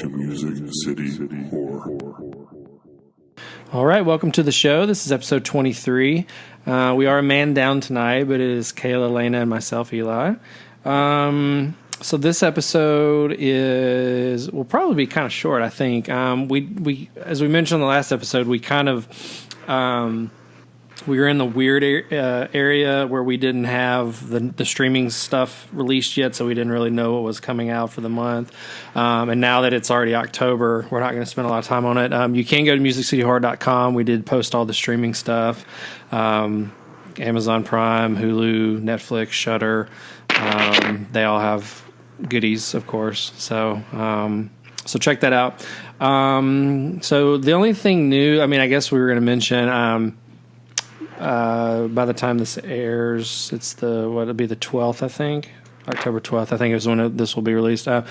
to Music City Horror. All right, welcome to the show. This is episode 23. We are a man down tonight, but it is Kayla, Lana, and myself, Eli. So this episode will probably be kind of short, I think. We as we mentioned in the last episode, we kind of we were in the weird area where we didn't have the streaming stuff released yet, so we didn't really know what was coming out for the month. And now that it's already October, we're not going to spend a lot of time on it. You can go to musiccityhorror.com. We did post all the streaming stuff. Amazon Prime, Hulu, Netflix, Shudder. They all have goodies, of course. So check that out. So the only thing new, I guess we were going to mention, by the time this airs, it'll be the 12th, I think. October 12th, I think, is when this will be released. The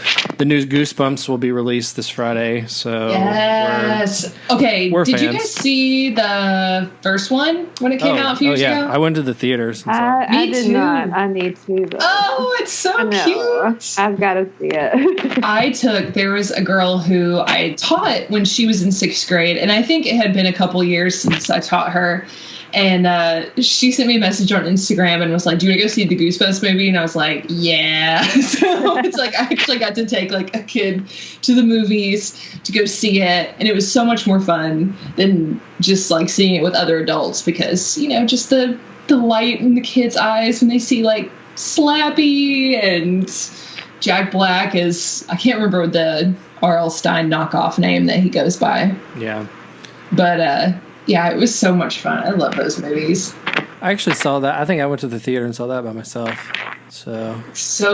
new Goosebumps will be released this Friday. So yes. We're fans. You guys see the first one when it came out a few years ago? I went to the theaters. I did too. not. I need to, though. Oh, it's so cute. I've got to see it. There was a girl who I taught when she was in 6th grade, and I think it had been a couple years since I taught her. And she sent me a message on Instagram and was like, do you want to go see the Goosebumps movie? And I was like, yeah. So it's like I actually got to take like a kid to the movies to go see it. And it was so much more fun than just like seeing it with other adults because, just the light in the kids' eyes when they see like Slappy and Jack Black is, I can't remember the R.L. Stine knockoff name that he goes by. Yeah. But, yeah, it was so much fun. I love those movies. I actually saw that. I think I went to the theater and saw that by myself. So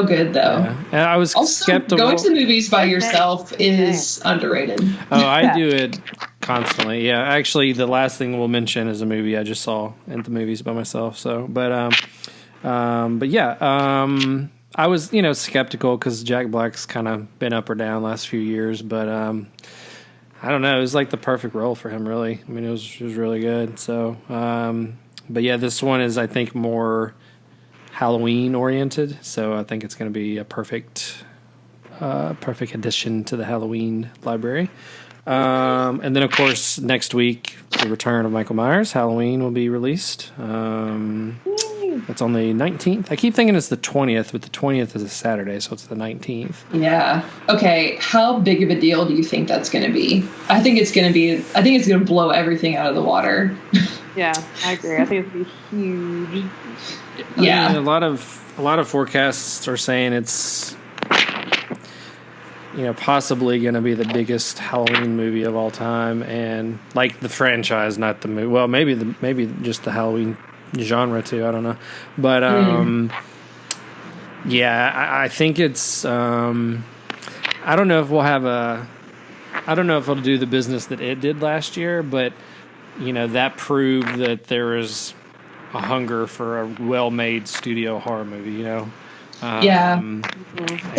good, though. Yeah. And I was also, skeptical. Going to the movies by yourself is underrated. Oh, I do it constantly. Yeah, actually, the last thing we'll mention is a movie I just saw in the movies by myself. So, but yeah, I was skeptical because Jack Black's kind of been up or down the last few years, but I don't know. It was like the perfect role for him, really. It was really good. So, but yeah, this one is, I think, more Halloween oriented. So I think it's going to be a perfect addition to the Halloween library. And then, of course, next week, the return of Michael Myers. Halloween will be released. It's on the 19th. I keep thinking it's the 20th, but the 20th is a Saturday, so it's the 19th. Yeah. Okay. How big of a deal do you think that's going to be? I think it's going to blow everything out of the water. Yeah, I agree. I think it's going to be huge. Yeah. A lot of forecasts are saying it's possibly going to be the biggest Halloween movie of all time, and like the franchise, not the movie. Well, maybe just the Halloween genre too. I don't know, but yeah, I think it's. I don't know if we'll have I don't know if it'll do the business that it did last year, but that proved that there is a hunger for a well-made studio horror movie. Yeah, and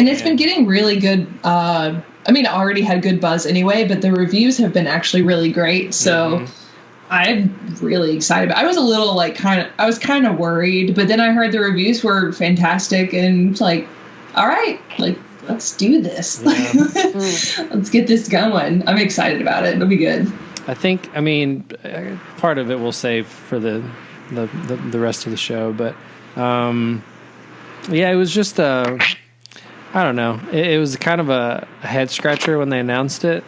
it's been getting really good. It already had good buzz anyway, but the reviews have been actually really great. So. Mm-hmm. I'm really excited. I was a little I was kind of worried, but then I heard the reviews were fantastic and it's like, all right, let's do this. Yeah. Let's get this going. I'm excited about it. It'll be good. I think, part of it we'll save for the rest of the show, but yeah, it was just I don't know. It was kind of a head scratcher when they announced it.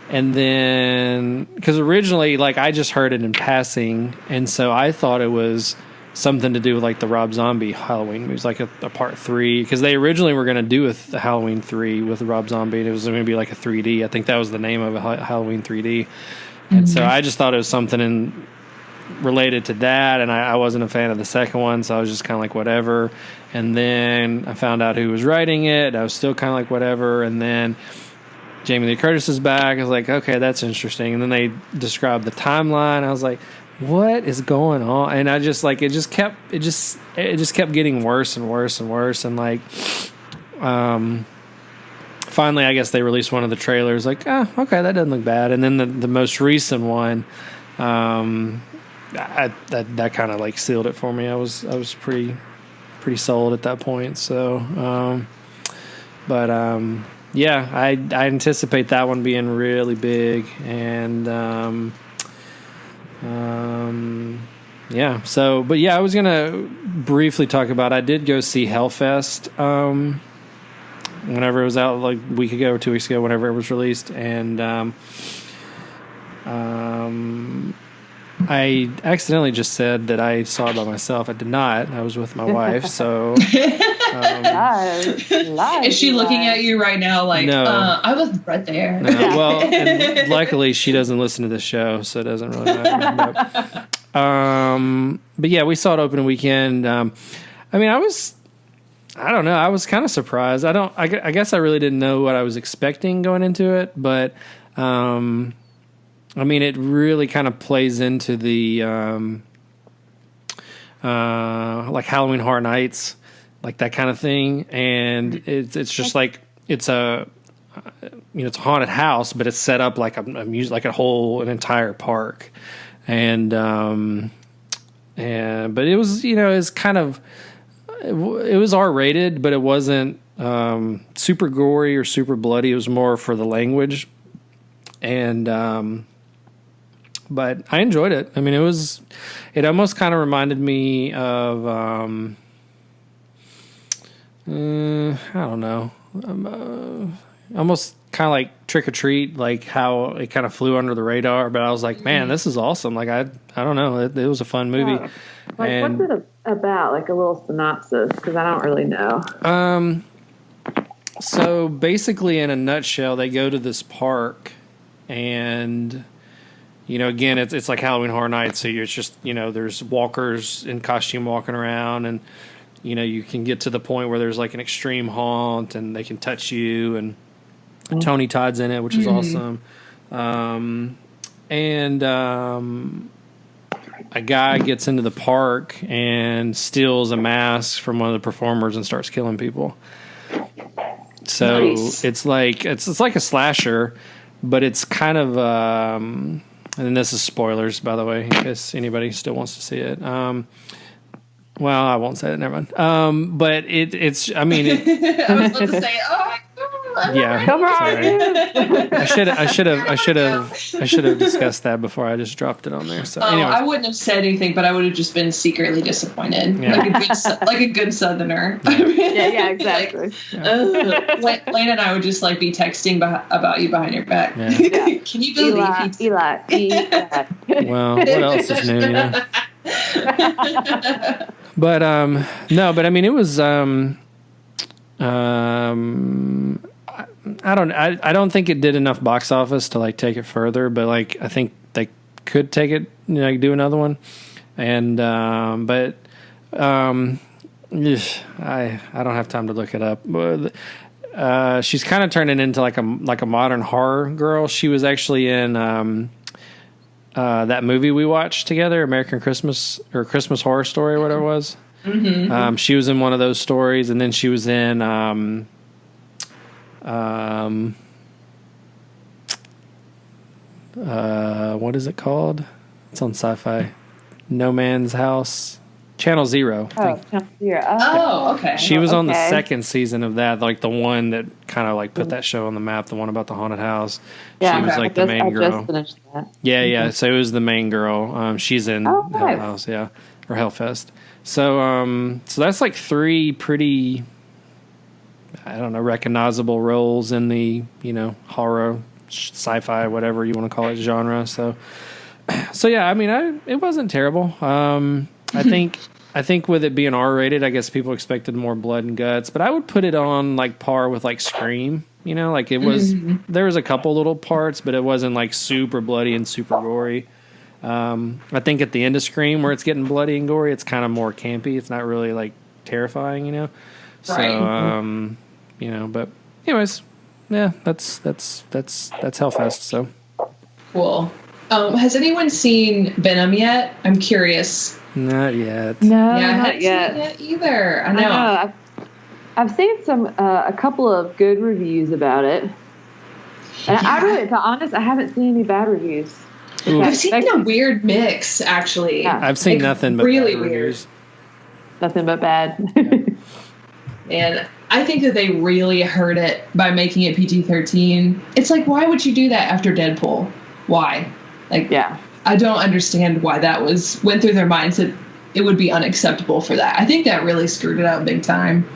And then, because originally, I just heard it in passing, and so I thought it was something to do with, the Rob Zombie Halloween movies, a part 3, because they originally were going to do a Halloween 3 with Rob Zombie, and it was going to be a 3D. I think that was the name of it, Halloween 3D. And so I just thought it was something related to that, and I wasn't a fan of the second one, so I was just kind of whatever. And then I found out who was writing it. I was still kind of whatever, and then Jamie Lee Curtis is back. I was like, okay, that's interesting. And then they described the timeline. I was like, what is going on? And I just it just kept getting worse and worse and worse. And finally, I guess they released one of the trailers. Okay, that doesn't look bad. And then the most recent one, that kind of sealed it for me. I was pretty sold at that point. So, yeah, I anticipate that one being really big, and yeah. So, but yeah, I was gonna briefly talk about. I did go see Hellfest whenever it was out, like a week ago or 2 weeks ago, whenever it was released, and I accidentally just said that I saw it by myself. I did not. I was with my wife, so. Is she looking at you right now like, no. I was right there? No, well, and luckily she doesn't listen to the show, so it doesn't really matter. But yeah, we saw it opening weekend. I mean, I don't know. I was kind of surprised. I guess I really didn't know what I was expecting going into it, but I mean, it really kind of plays into the like Halloween Horror Nights, like that kind of thing, and it's just like it's a it's a haunted house, but it's set up like an entire park, and but it was it's kind of it was R-rated, but it wasn't super gory or super bloody. It was more for the language, and but I enjoyed it. I mean, it almost kind of reminded me of, I don't know, almost kind of like Trick or Treat, like how it kind of flew under the radar. But I was like, man, this is awesome. Like, I don't know. It was a fun movie. Yeah. Like, what's it about? Like a little synopsis, because I don't really know. So basically, in a nutshell, they go to this park and... again, it's like Halloween Horror Nights. So it's just, there's walkers in costume walking around, and, you can get to the point where there's like an extreme haunt and they can touch you, and Tony Todd's in it, which is awesome. And a guy gets into the park and steals a mask from one of the performers and starts killing people. So it's like a slasher, but it's kind of, and this is spoilers, by the way, in case anybody still wants to see it. Well, I won't say it. Never mind. But it's. I mean, I was about to say, yeah. Come on. I should have discussed that before I just dropped it on there. So, anyways. I wouldn't have said anything, but I would have just been secretly disappointed, like a good Southerner. Yeah, exactly. Lana and I would just like be texting about you behind your back. Yeah. Can you believe Eli. Well, what else is new? But no, but I mean, it was I don't think it did enough box office to like take it further, but like I think they could take it, do another one, and I don't have time to look it up. She's kind of turning into like a modern horror girl. She was actually in that movie we watched together, American Christmas or Christmas Horror Story or whatever it was. Mm-hmm. She was in one of those stories, and then she was in what is it called? It's on Sci-Fi. No Man's House. Channel Zero. Channel Zero. Oh, okay. She was on the second season of that, like the one that kind of like put that show on the map, the one about the haunted house. Yeah, she was like the main girl. I just finished that. Yeah, yeah. So it was the main girl. She's in Hell House, yeah, or Hellfest. So, so that's like three pretty, I don't know, recognizable roles in the horror, sci-fi, whatever you want to call it, genre. So yeah, I mean, it wasn't terrible. I think with it being R-rated, I guess people expected more blood and guts, but I would put it on like par with like Scream. Like it was. There was a couple little parts, but it wasn't like super bloody and super gory. I think at the end of Scream, where it's getting bloody and gory, it's kind of more campy. It's not really like terrifying, Right. So, but anyways, yeah, that's Hellfest. So cool. Has anyone seen Venom yet? I'm curious. Not yet. No, Yeah, I not haven't yet. seen it either. I know. I've seen a couple of good reviews about it. And Yeah. to be honest, I haven't seen any bad reviews. Ooh. I've seen a weird mix, actually. Yeah. I've seen Like, nothing but really bad weird. reviews. Nothing but bad. And I think that they really hurt it by making it PG-13. It's like, why would you do that after Deadpool? Why? Like, Yeah. I don't understand why that went through their minds that it would be unacceptable for that. I think that really screwed it up big time.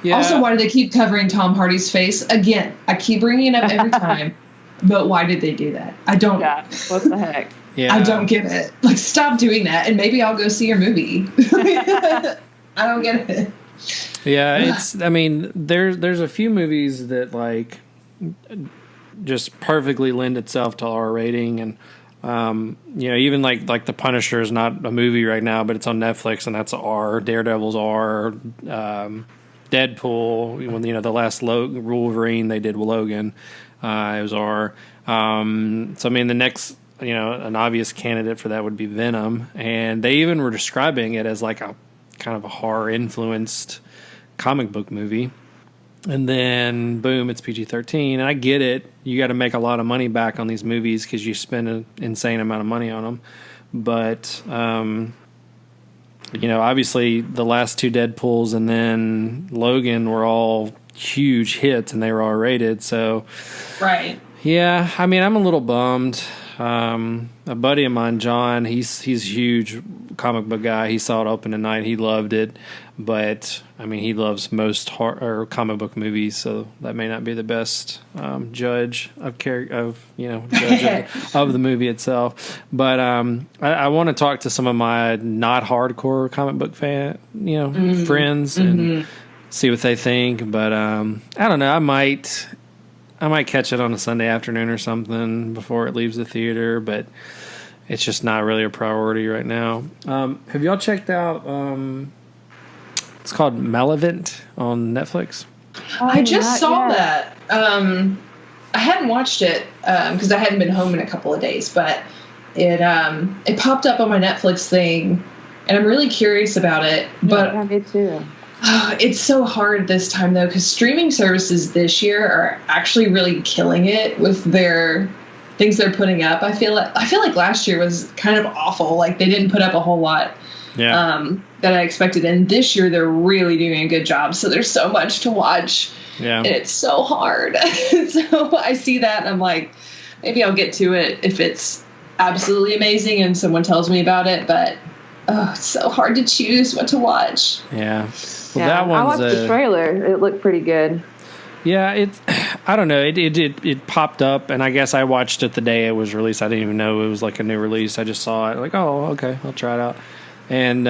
Yeah. Also, why do they keep covering Tom Hardy's face? Again, I keep bringing it up every time. But why did they do that? I don't. Yeah. What the heck? Yeah. I don't get it. Like, stop doing that, and maybe I'll go see your movie. I don't get it. Yeah, I mean, there's a few movies that like just perfectly lend itself to R rating, and even like The Punisher is not a movie right now, but it's on Netflix, and that's R. Daredevil's R. Deadpool, when the last Wolverine they did with Logan, it was R. So I mean, the next an obvious candidate for that would be Venom, and they even were describing it as like a kind of a horror influenced comic book movie. And then boom, it's PG-13, and I get it. You got to make a lot of money back on these movies because you spend an insane amount of money on them. But obviously the last two Deadpools and then Logan were all huge hits, and they were R-rated. So right, yeah. I mean, I'm a little bummed. A buddy of mine, John, he's a huge comic book guy. He saw it open tonight. He loved it, but I mean, he loves most comic book movies, so that may not be the best judge of judge of the movie itself. But I want to talk to some of my not hardcore comic book friends and see what they think. But I don't know. I might catch it on a Sunday afternoon or something before it leaves the theater, but it's just not really a priority right now. Have y'all checked out, it's called Malevolent on Netflix? I just saw that. I hadn't watched it because I hadn't been home in a couple of days, but it popped up on my Netflix thing, and I'm really curious about it. But yeah, me too. It's so hard this time, though, because streaming services this year are actually really killing it with their things they're putting up. I feel like last year was kind of awful. Like, they didn't put up a whole lot that I expected. And this year they're really doing a good job. So there's so much to watch. Yeah. And it's so hard. So I see that and I'm like, maybe I'll get to it if it's absolutely amazing and someone tells me about it. But it's so hard to choose what to watch. Yeah. Well, that one's I watched the trailer. It looked pretty good. Yeah, I don't know. It popped up, and I guess I watched it the day it was released. I didn't even know it was like a new release. I just saw it, like, oh, okay, I'll try it out. And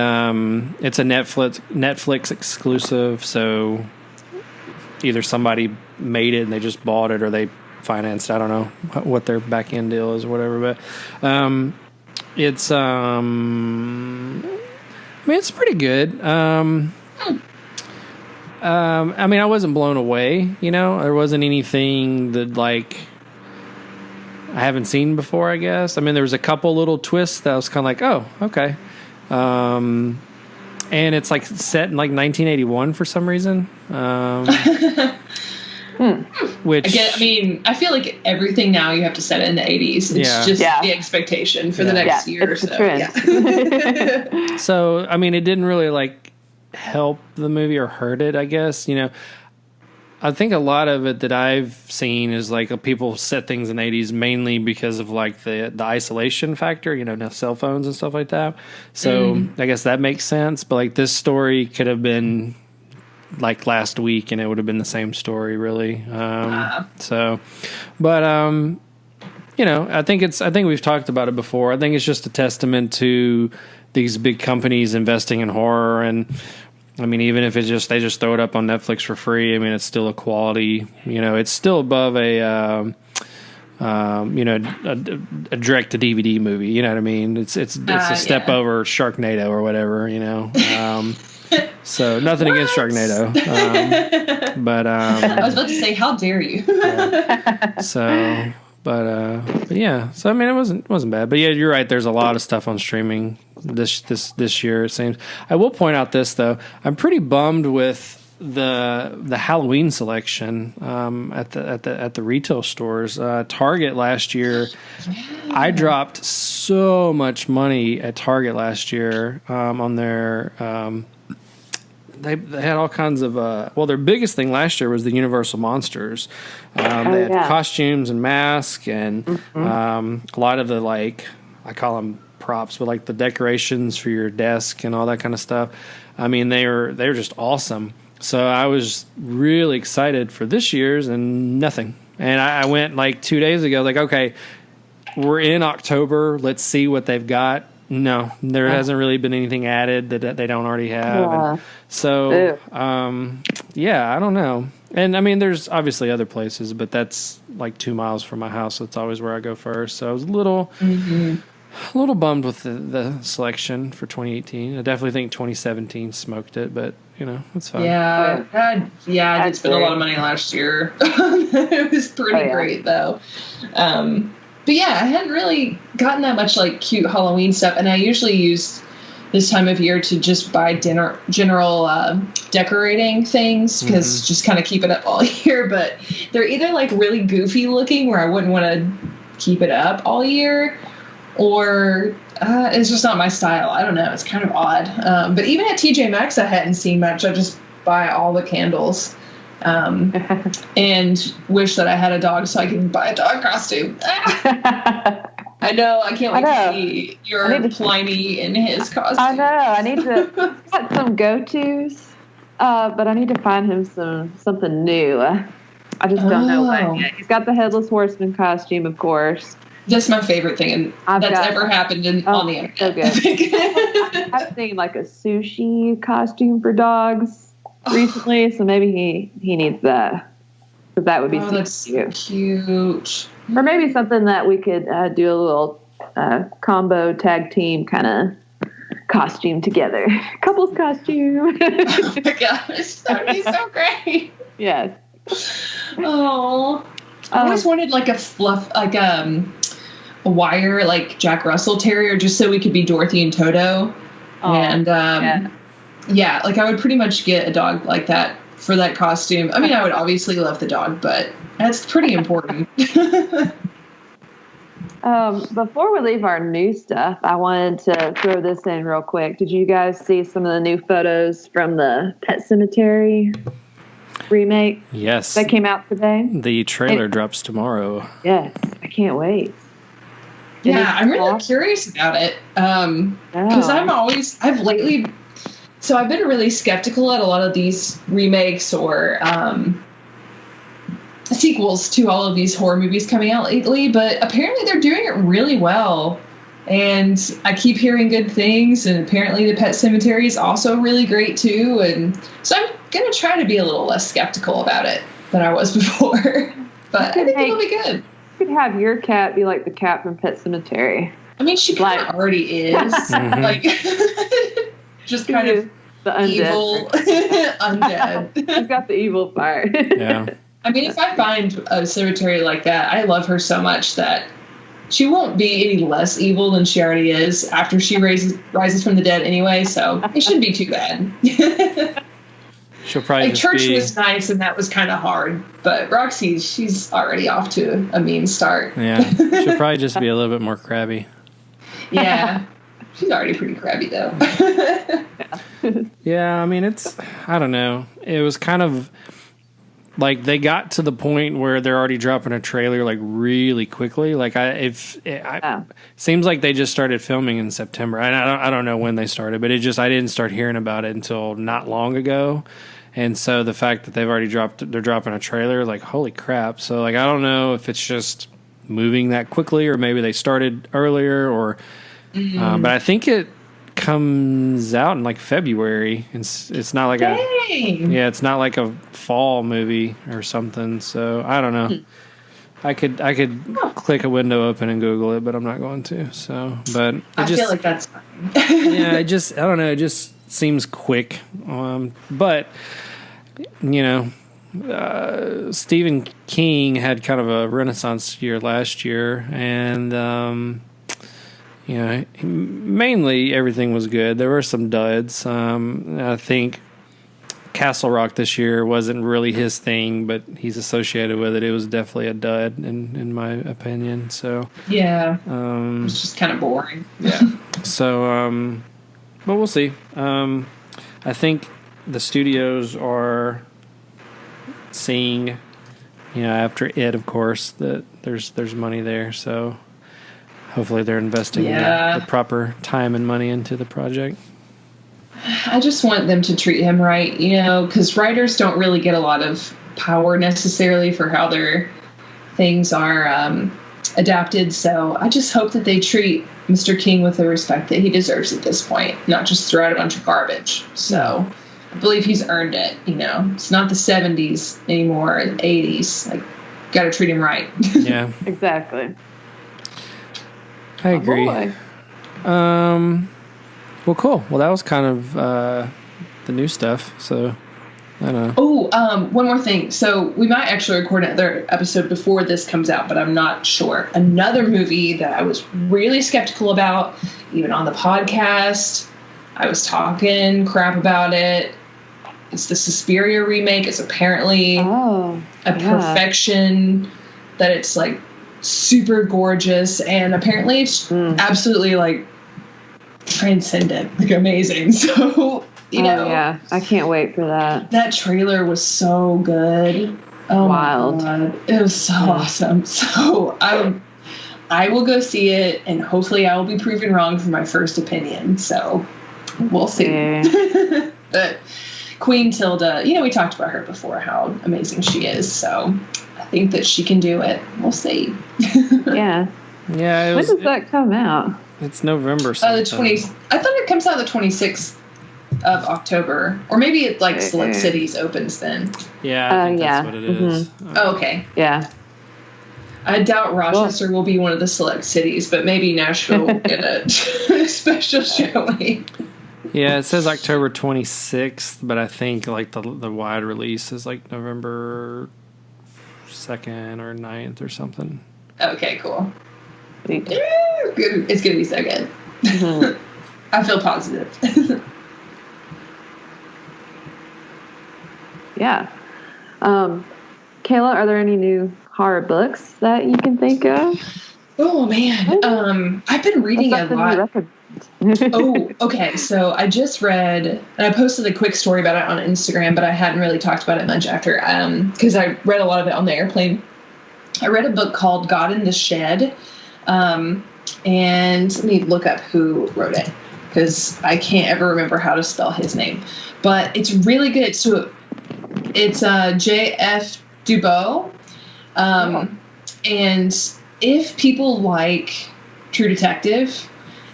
it's a Netflix exclusive, so either somebody made it and they just bought it, or they financed. I don't know what their back end deal is or whatever, but it's I mean, it's pretty good. I mean, I wasn't blown away, there wasn't anything that like I haven't seen before, I guess. I mean, there was a couple little twists that I was kind of like, oh, okay. And it's like set in like 1981 for some reason. Which I feel like everything now you have to set it in the 80s. It's just the expectation for the next year or so. Yeah. So, I mean, it didn't really like help the movie or hurt it, I guess. I think a lot of it that I've seen is like people set things in the 80s mainly because of like the isolation factor, no cell phones and stuff like that. So I guess that makes sense. But like this story could have been like last week and it would have been the same story really. I think we've talked about it before. I think it's just a testament to these big companies investing in horror, and I mean, even if they just throw it up on Netflix for free, I mean, it's still a quality. It's still above a direct to DVD movie. You know what I mean? It's a step over Sharknado or whatever. So nothing against Sharknado, but I was about to say, how dare you? So. But yeah, so I mean, it wasn't bad. But yeah, you're right. There's a lot of stuff on streaming this year. It seems. I will point out this though. I'm pretty bummed with the Halloween selection at the retail stores. Target last year, I dropped so much money at Target last year on their they had all kinds of their biggest thing last year was the Universal Monsters. They had costumes and masks and a lot of the, like, I call them props, but like the decorations for your desk and all that kind of stuff. I mean, they were just awesome. So I was really excited for this year's, and nothing. And I went like 2 days ago, like, okay, we're in October. Let's see what they've got. No, there hasn't really been anything added that they don't already have. And so, I don't know. And I mean, there's obviously other places, but that's like 2 miles from my house. So it's always where I go first. So I was a little bummed with the selection for 2018. I definitely think 2017 smoked it, but it's fine. Yeah, I did spend a lot of money last year. It was pretty great though. But yeah, I hadn't really gotten that much like cute Halloween stuff, and I usually use this time of year to just buy general decorating things because just kind of keep it up all year. But they're either like really goofy looking where I wouldn't want to keep it up all year, or it's just not my style. I don't know. It's kind of odd. But even at TJ Maxx, I hadn't seen much. I just buy all the candles. And wish that I had a dog so I could buy a dog costume. I know. I can't wait to see your Pliny in his costume. I know. I need to get some go-tos, but I need to find him something new. I just don't know what yet. He's got the Headless Horseman costume, of course. That's my favorite thing that's ever happened on the internet. So good. I've seen like a sushi costume for dogs recently, so maybe he needs that. But that would be super cute. Or maybe something that we could do a little combo tag team kind of costume together. Couples costume. Oh my gosh, that would be so great. Yes. Oh, I always wanted like a fluff, like a wire, like Jack Russell Terrier, just so we could be Dorothy and Toto. Yeah, like I would pretty much get a dog like that for that costume. I mean, I would obviously love the dog, but that's pretty important. Before we leave our new stuff, I wanted to throw this in real quick. Did you guys see some of the new photos from the Pet Sematary remake? Yes. That came out today? The trailer drops tomorrow. Yes, I can't wait. Yeah, I'm really curious about it. Because I've been really skeptical at a lot of these remakes or sequels to all of these horror movies coming out lately, but apparently they're doing it really well. And I keep hearing good things, and apparently the Pet Sematary is also really great too. And so I'm going to try to be a little less skeptical about it than I was before. But I think it'll be good. You could have your cat be like the cat from Pet Sematary. I mean, she kind of already is. Like, just kind of the undead. Evil undead. She's got the evil part. Yeah. I mean, if I find a cemetery like that, I love her so much that she won't be any less evil than she already is after she rises from the dead anyway, so it shouldn't be too bad. She'll probably like, church was nice and that was kind of hard, but Roxy, she's already off to a mean start. Yeah, she'll probably just be a little bit more crabby. Yeah, she's already pretty crabby though. Yeah, I mean, I don't know. It was kind of like they got to the point where they're already dropping a trailer like really quickly. Like seems like they just started filming in September. And I don't know when they started, but I didn't start hearing about it until not long ago. And so the fact that they're dropping a trailer, like, holy crap. So like, I don't know if it's just moving that quickly or maybe they started earlier or, but I think it comes out in like February. It's not like it's not like a fall movie or something. So I don't know. I could click a window open and Google it, but I'm not going to. So, but I feel like that's fine. Yeah, I don't know. It just seems quick. But Stephen King had kind of a renaissance year last year, and mainly everything was good. There were some duds. I think Castle Rock this year wasn't really his thing, but he's associated with it. It was definitely a dud, in my opinion. So yeah, it's just kind of boring. Yeah. So, but we'll see. I think the studios are seeing, after it, of course, that there's money there. So hopefully they're investing the proper time and money into the project. I just want them to treat him right, because writers don't really get a lot of power necessarily for how their things are adapted. So I just hope that they treat Mr. King with the respect that he deserves at this point, not just throw out a bunch of garbage. So I believe he's earned it. It's not the 70s anymore, 80s. Like, got to treat him right. Yeah, exactly. I agree. Well, cool. Well, that was kind of the new stuff. So, I don't know. Oh, one more thing. So we might actually record another episode before this comes out, but I'm not sure. Another movie that I was really skeptical about, even on the podcast, I was talking crap about it. It's the Suspiria remake. It's apparently perfection, that it's like super gorgeous, and apparently it's absolutely like transcendent, like amazing. So I can't wait for that. That trailer was so good. Oh, wild! My God. It was so awesome. So I will go see it, and hopefully I will be proven wrong for my first opinion. So we'll see. But Queen Tilda, we talked about her before, how amazing she is. So I think that she can do it. We'll see. Yeah. Yeah. When does that come out? It's November. The 20th. I thought it comes out the 26th of October, or maybe it select cities opens then. Yeah. I think that's what it is. Oh, okay. Yeah. I doubt Rochester will be one of the select cities, but maybe Nashville will get a special showing. Yeah, it says October 26th, but I think like the wide release is like November 2nd or 9th or something. Okay, cool. It's gonna be so good. Mm-hmm. I feel positive. Yeah. Kayla, are there any new horror books that you can think of? Oh man, I've been reading a lot. Oh, okay. So I just read, and I posted a quick story about it on Instagram, but I hadn't really talked about it much after, because I read a lot of it on the airplane. I read a book called God in the Shed, and let me look up who wrote it, because I can't ever remember how to spell his name. But it's really good. So it's J.F. Dubois, and if people like True Detective,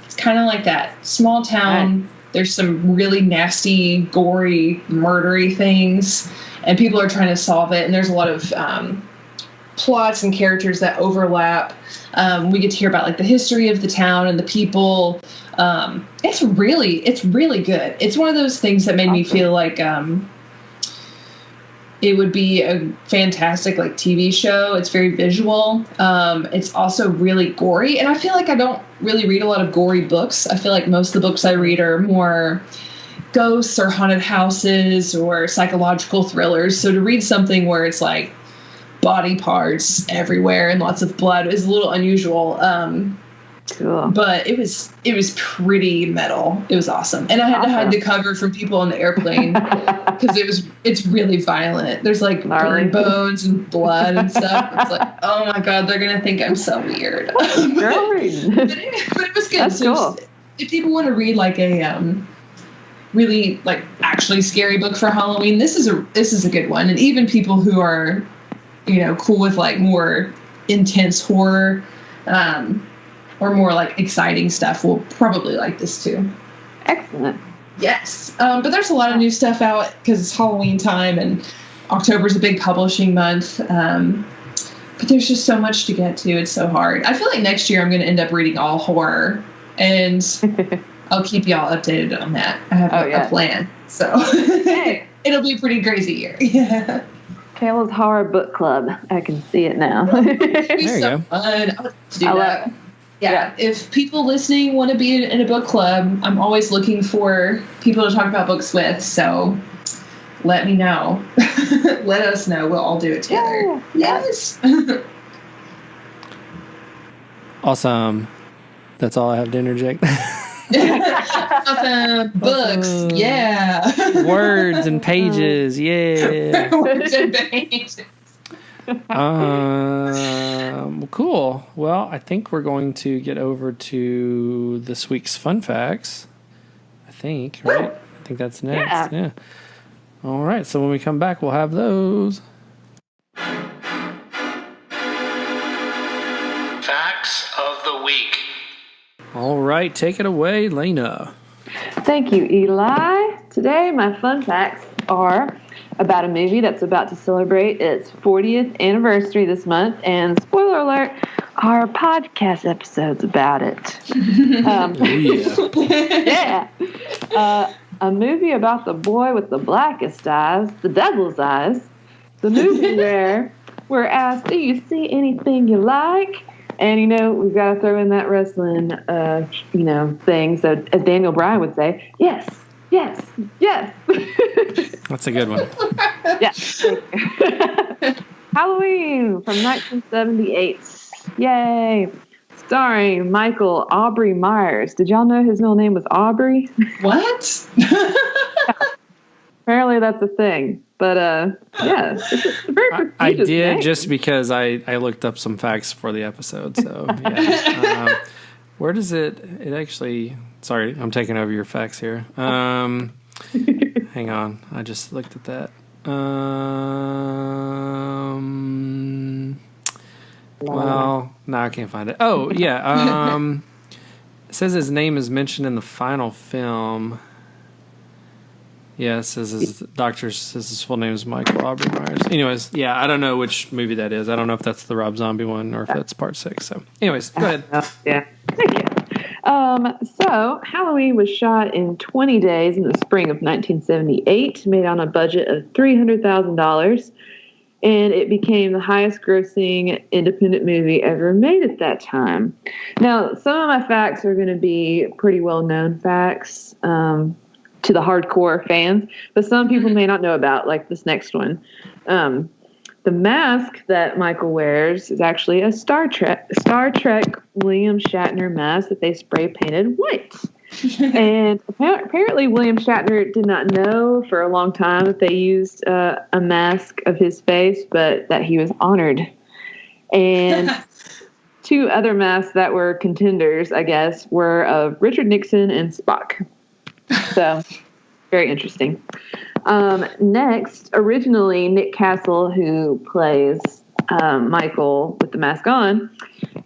it's kind of like that. Small town. Right. There's some really nasty, gory, murdery things, and people are trying to solve it. And there's a lot of plots and characters that overlap. We get to hear about like the history of the town and the people. It's really good. It's one of those things that made me feel like it would be a fantastic like TV show. It's very visual. It's also really gory, and I feel like I don't really read a lot of gory books. I feel like most of the books I read are more ghosts or haunted houses or psychological thrillers. So to read something where it's like body parts everywhere and lots of blood is a little unusual. Cool. But it was pretty metal. It was awesome. And I had to hide the cover from people on the airplane because it's really violent. There's like burning bones and blood and stuff. It's like, oh my God, they're going to think I'm so weird. but it was good. That's cool. If people want to read like a really like actually scary book for Halloween, this is a good one. And even people who are, cool with like more intense horror, or more like exciting stuff will probably like this too. Excellent. Yes. But there's a lot of new stuff out because it's Halloween time and October's a big publishing month. But there's just so much to get to. It's so hard. I feel like next year I'm going to end up reading all horror, and I'll keep y'all updated on that. I have a plan. So it'll be a pretty crazy year. Yeah. Kayla's Horror Book Club. I can see it now. It'd be so fun. I would do that. Yeah, if people listening want to be in a book club, I'm always looking for people to talk about books with. So let me know. Let us know. We'll all do it together. Yeah. Yes. Awesome. That's all I have to interject. Awesome. Books. Yeah. Words and pages. Yeah. Words and pages. Cool. Well, I think we're going to get over to this week's fun facts. I think, right? I think that's next. Yeah. All right. So when we come back, we'll have those. Facts of the week. All right. Take it away, Lana. Thank you, Eli. Today, my fun facts are about a movie that's about to celebrate its 40th anniversary this month. And spoiler alert, our podcast episode's about it. A movie about the boy with the blackest eyes, the devil's eyes. The movie where we're asked, do you see anything you like? And, we've got to throw in that wrestling, thing. So as Daniel Bryan would say, yes. That's a good one. Yes. Halloween from 1978. Yay. Starring Michael Aubrey Myers. Did y'all know his middle name was Aubrey? What? Apparently that's a thing. But, it's a very prestigious I did name. just because I looked up some facts for the episode. So, yeah. Where does it actually... Sorry, I'm taking over your facts here. Hang on. I just looked at that. Well, no, I can't find it. Oh, yeah. It says his name is mentioned in the final film. Yeah, it says his full name is Michael Aubrey Myers. Anyways, yeah, I don't know which movie that is. I don't know if that's the Rob Zombie one or if that's part 6. So, anyways, go ahead. Yeah. Thank you. So Halloween was shot in 20 days in the spring of 1978, made on a budget of $300,000, and it became the highest grossing independent movie ever made at that time. Now, some of my facts are going to be pretty well-known facts to the hardcore fans, but some people may not know about, like this next one. The mask that Michael wears is actually a Star Trek William Shatner mask that they spray painted white. And apparently William Shatner did not know for a long time that they used a mask of his face, but that he was honored. And 2 other masks that were contenders, I guess, were of Richard Nixon and Spock. So, very interesting. Next, originally Nick Castle, who plays Michael with the mask on,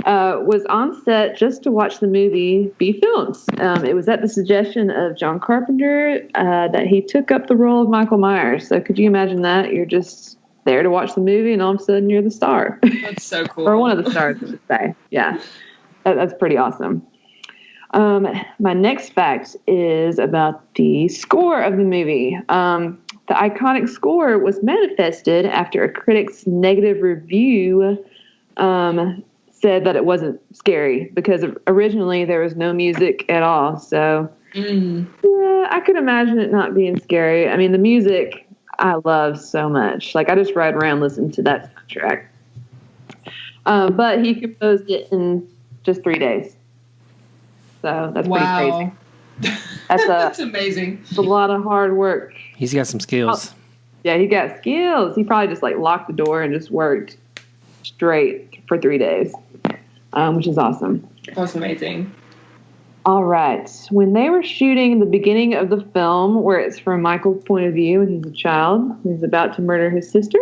was on set just to watch the movie be filmed. It was at the suggestion of John Carpenter that he took up the role of Michael Myers. So could you imagine that? You're just there to watch the movie and all of a sudden you're the star. That's so cool. Or one of the stars, I should say. Yeah, that's pretty awesome. My next fact is about the score of the movie. The iconic score was manifested after a critic's negative review said that it wasn't scary because originally there was no music at all. So yeah, I could imagine it not being scary. I mean, the music I love so much. Like I just ride around listening to that soundtrack. But he composed it in just 3 days. So that's pretty crazy. That's amazing. It's a lot of hard work. He's got some skills. Yeah, he got skills. He probably just locked the door and just worked straight for 3 days, which is awesome. That's amazing. All right. When they were shooting the beginning of the film, where it's from Michael's point of view and he's a child who's about to murder his sister,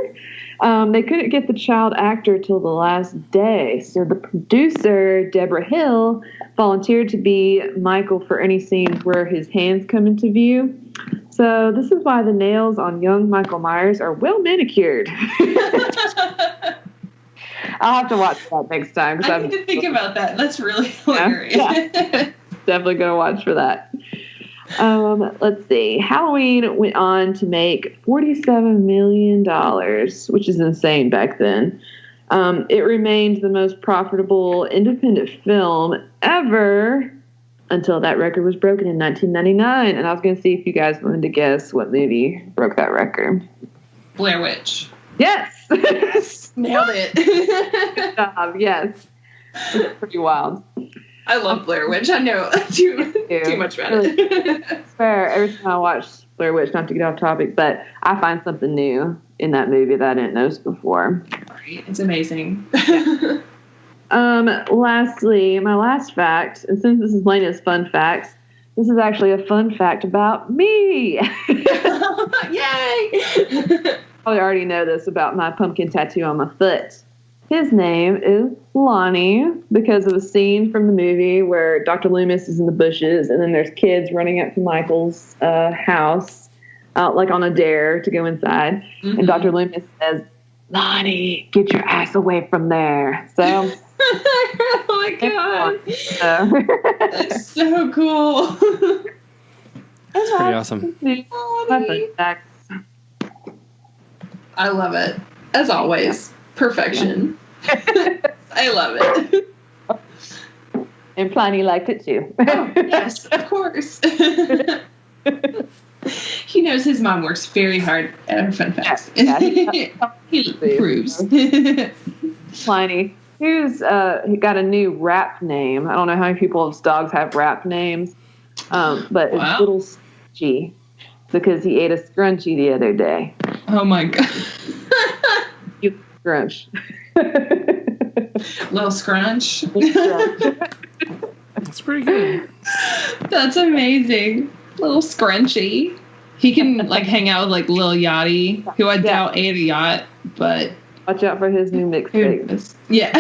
they couldn't get the child actor till the last day. So the producer, Deborah Hill, volunteered to be Michael for any scenes where his hands come into view. So this is why the nails on young Michael Myers are well manicured. I'll have to watch that next time. I need to think about that. That's really hilarious. Yeah. Definitely going to watch for that. Let's see. Halloween went on to make $47 million, which is insane back then. It remained the most profitable independent film ever until that record was broken in 1999. And I was going to see if you guys wanted to guess what movie broke that record. Blair Witch. Yes. Yes. Nailed it. Good job. Yes. It's pretty wild. I love Blair Witch. I know too much about it. It's fair. Every time I watch Blair Witch, not to get off topic, but I find something new in that movie that I didn't notice before. Right. It's amazing. Lastly, my last fact, and since this is Lana's fun facts, this is actually a fun fact about me. Yay! Probably already know this about my pumpkin tattoo on my foot. His name is Lonnie because of a scene from the movie where Dr. Loomis is in the bushes and then there's kids running up to Michael's house, like on a dare to go inside. Mm-hmm. And Dr. Loomis says, "Lonnie, get your ass away from there." So... oh my god. That's so cool. That's pretty awesome. I love it. As always. Perfection. I love it. And Pliny liked it too. Oh, yes, of course. He knows his mom works very hard at her fun facts. Yeah, he proves. Pliny. He got a new rap name. I don't know how many people's dogs have rap names, but it's Little Scrunchy because he ate a scrunchie the other day. Oh my god! You scrunch. Little scrunch. That's pretty good. That's amazing. Little scrunchy. He can like hang out with like Lil Yachty, who I doubt ate a yacht, but. Watch out for his new mixtape. Yeah.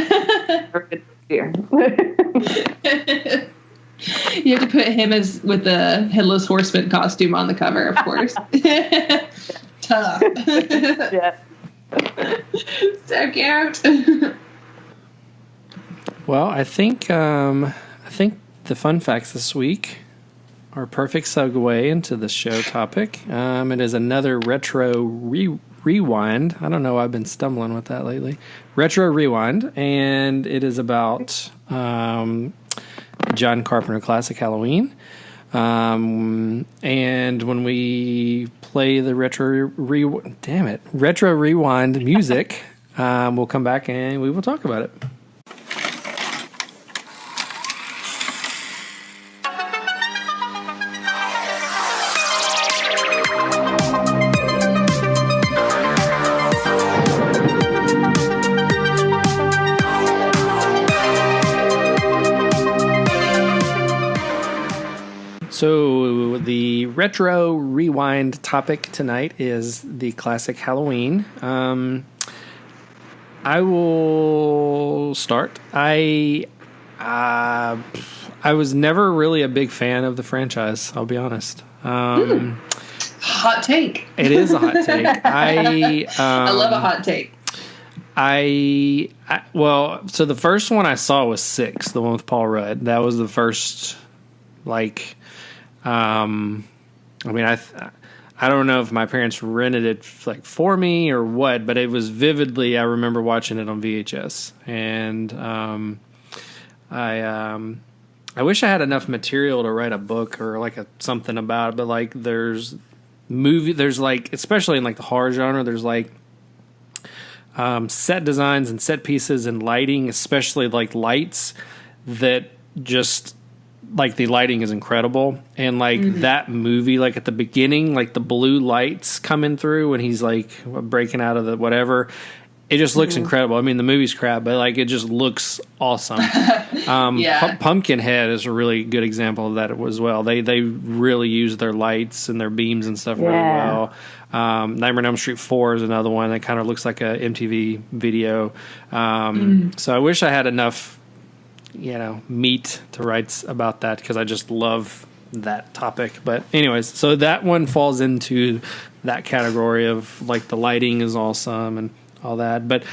You have to put him as with the Headless Horseman costume on the cover, of course. Tough. Yeah. So cute. Well, I think the fun facts this week are a perfect segue into the show topic. It is another retro rewind. I don't know. I've been stumbling with that lately. Retro rewind, and it is about John Carpenter classic Halloween. And when we play the retro rewind music, we'll come back and we will talk about it. So the retro rewind topic tonight is the classic Halloween. I will start. I was never really a big fan of the franchise. I'll be honest. Hot take. It is a hot take. I love a hot take. So the first one I saw was 6, the one with Paul Rudd. That was the first, like. I don't know if my parents rented it like for me or what, but it was vividly. I remember watching it on VHS, and I wish I had enough material to write a book or like something about it. But like, there's like, especially in like the horror genre, there's like set designs and set pieces and lighting, especially like lights that just. Like the lighting is incredible, and like that movie, like at the beginning, like the blue lights coming through when he's like breaking out of the whatever, it just looks incredible. I mean, the movie's crap, but like it just looks awesome. Pumpkinhead is a really good example of that as well. They really use their lights and their beams and stuff really well. Nightmare on Elm Street 4 is another one that kind of looks like a MTV video. So I wish I had enough. Meat to write about that because I just love that topic. But anyways, so that one falls into that category of like the lighting is awesome and all that. But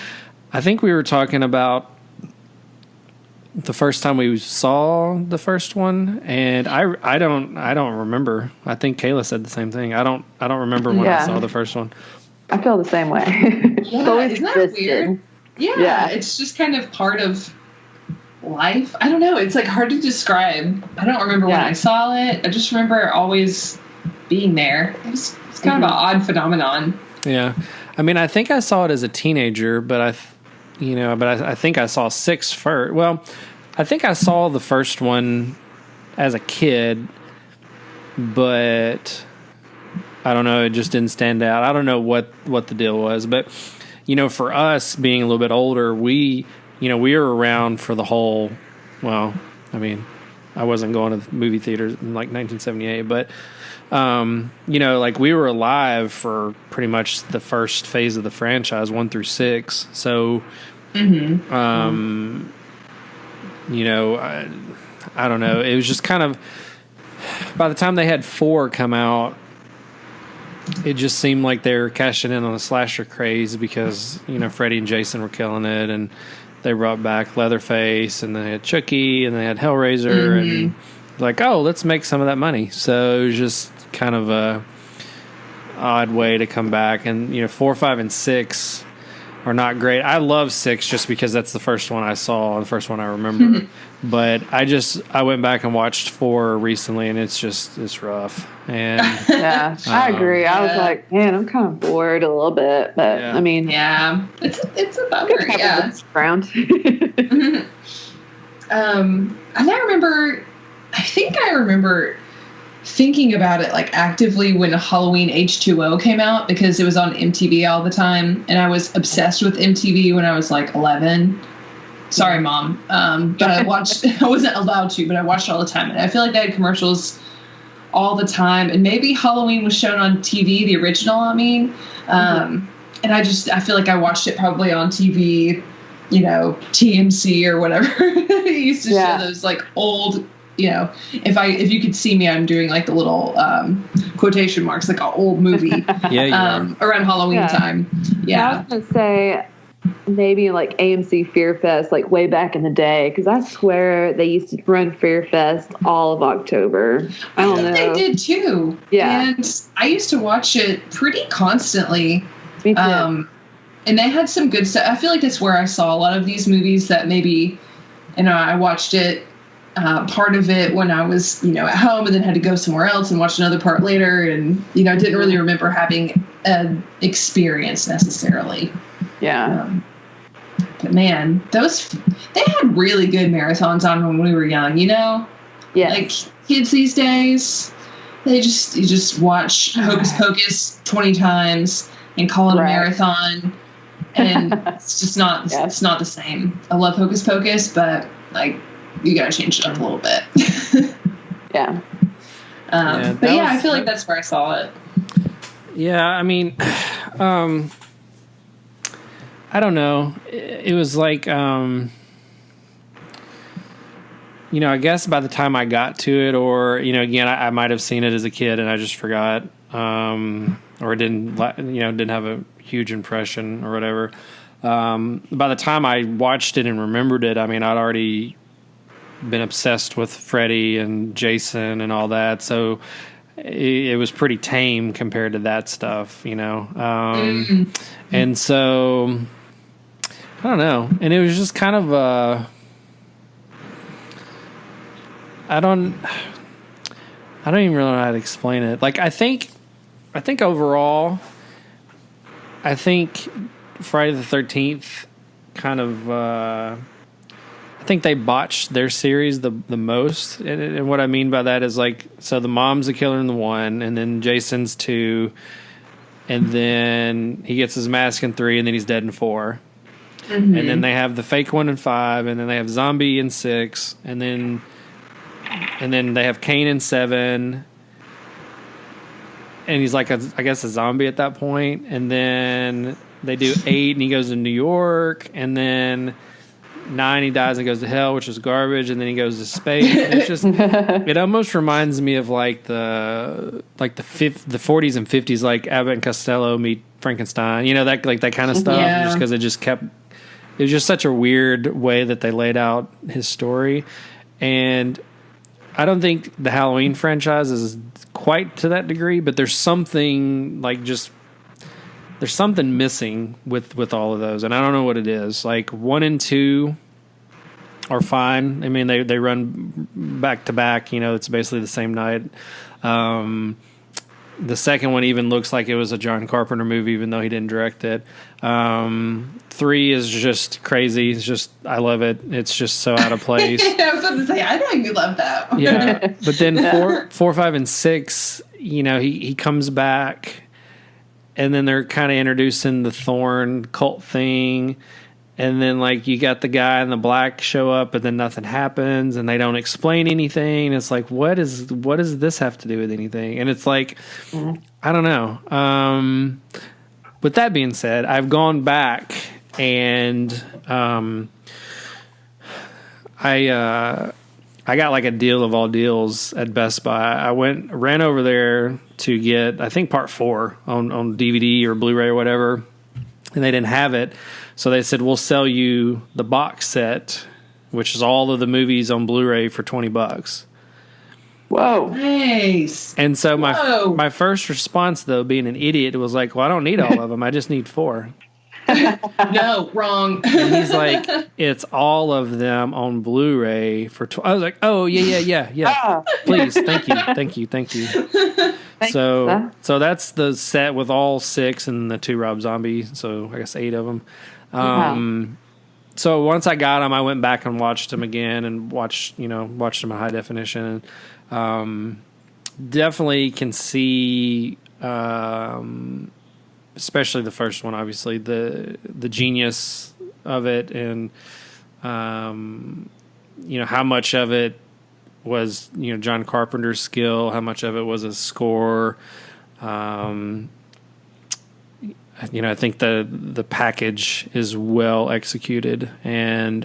I think we were talking about the first time we saw the first one, and I don't remember. I think Kayla said the same thing. I don't remember when I saw the first one. I feel the same way. Isn't that weird? Yeah, it's just kind of part of life. I don't know. It's like hard to describe. I don't remember when I saw it. I just remember always being there. It's kind of an odd phenomenon. Yeah. I mean, I think I saw it as a teenager, but I think I saw 6 first. Well, I think I saw the first one as a kid, but I don't know. It just didn't stand out. I don't know what the deal was, but for us being a little bit older, we were around for the whole. Well, I mean, I wasn't going to the movie theaters in like 1978, but like we were alive for pretty much the first phase of the franchise, 1 through 6. So, I don't know. It was just kind of, by the time they had 4 come out, it just seemed like they were cashing in on a slasher craze because, Freddy and Jason were killing it, and they brought back Leatherface, and they had Chucky, and they had Hellraiser, and like, oh, let's make some of that money. So it was just kind of a odd way to come back. And 4, 5, and 6 are not great. I love 6 just because that's the first one I saw, the first one I remember. But I went back and watched 4 recently, and it's rough. And yeah, I agree. I was like, man, I'm kind of bored a little bit, but I mean, yeah, it's a bummer. Yeah, ground. And I think I remember thinking about it like actively when Halloween H2O came out because it was on MTV all the time, and I was obsessed with MTV when I was like 11. Sorry, Mom. But I wasn't allowed to, but I watched it all the time. And I feel like they had commercials all the time. And maybe Halloween was shown on TV, the original, I mean. And I feel like I watched it probably on TV, TMC or whatever. It used to show those like old, if you could see me, I'm doing like the little quotation marks, like an old movie around Halloween time. Yeah. I was going to say, maybe like AMC Fear Fest, like way back in the day, because I swear they used to run Fear Fest all of October. I don't know. They did too. Yeah. And I used to watch it pretty constantly. Me too. And they had some good stuff. I feel like that's where I saw a lot of these movies that maybe, I watched it, part of it when I was, at home, and then had to go somewhere else and watch another part later. And, didn't really remember having an experience necessarily. Yeah. But man, they had really good marathons on when we were young, Yeah. Like kids these days, you just watch Hocus Pocus 20 times and call it a marathon. And it's just not, it's not the same. I love Hocus Pocus, but like, you gotta change it up a little bit. Yeah. But yeah, I feel like that's where I saw it. Yeah. I mean, I don't know. It was like, I guess by the time I got to it, or, again, I might have seen it as a kid and I just forgot, or didn't have a huge impression or whatever. By the time I watched it and remembered it, I mean, I'd already been obsessed with Freddy and Jason and all that. So it was pretty tame compared to that stuff, And so I don't know. And it was just kind of I don't even really know how to explain it. Like I think overall, I think Friday the 13th kind of I think they botched their series the most. And what I mean by that is like, so the mom's the killer in the 1, and then Jason's 2, and then he gets his mask in 3, and then he's dead in 4. And then they have the fake 1 in 5, and then they have zombie in 6, and then they have Kane in 7, and he's like I guess a zombie at that point. And then they do 8, and he goes to New York, and then 9 he dies and goes to hell, which is garbage, and then he goes to space. It's just it almost reminds me of like the 40s and 50s, like Abbott and Costello meet Frankenstein, that like that kind of stuff. Just because it was just such a weird way that they laid out his story. And I don't think the Halloween franchise is quite to that degree, but there's something there's something missing with all of those, and I don't know what it is. Like 1 and 2 are fine. I mean, they run back to back. It's basically the same night. The second one even looks like it was a John Carpenter movie, even though he didn't direct it. 3 is just crazy. It's just, I love it. It's just so out of place. I was about to say, I know you love that. Yeah, but then 4, 5, and 6, he comes back, and then they're kind of introducing the Thorn cult thing. And then, like, you got the guy in the black show up, but then nothing happens, and they don't explain anything. It's like, what does this have to do with anything? And it's like, I don't know. With that being said, I've gone back and I got like a deal of all deals at Best Buy. I ran over there to get, I think, part 4 on DVD or Blu-ray or whatever, and they didn't have it. So they said, we'll sell you the box set, which is all of the movies on Blu-ray, for $20. Whoa. Nice. And so my first response, though, being an idiot, was like, well, I don't need all of them. I just need 4. No, wrong. And he's like, it's all of them on Blu-ray for I was like, oh, yeah. Please, thank you. So that's the set with all 6 and the 2 Rob Zombie. So I guess 8 of them. So once I got them, I went back and watched them again and watched them in high definition. Definitely can see, especially the first one, obviously the genius of it, and how much of it was John Carpenter's skill, how much of it was a score. I think the package is well executed, and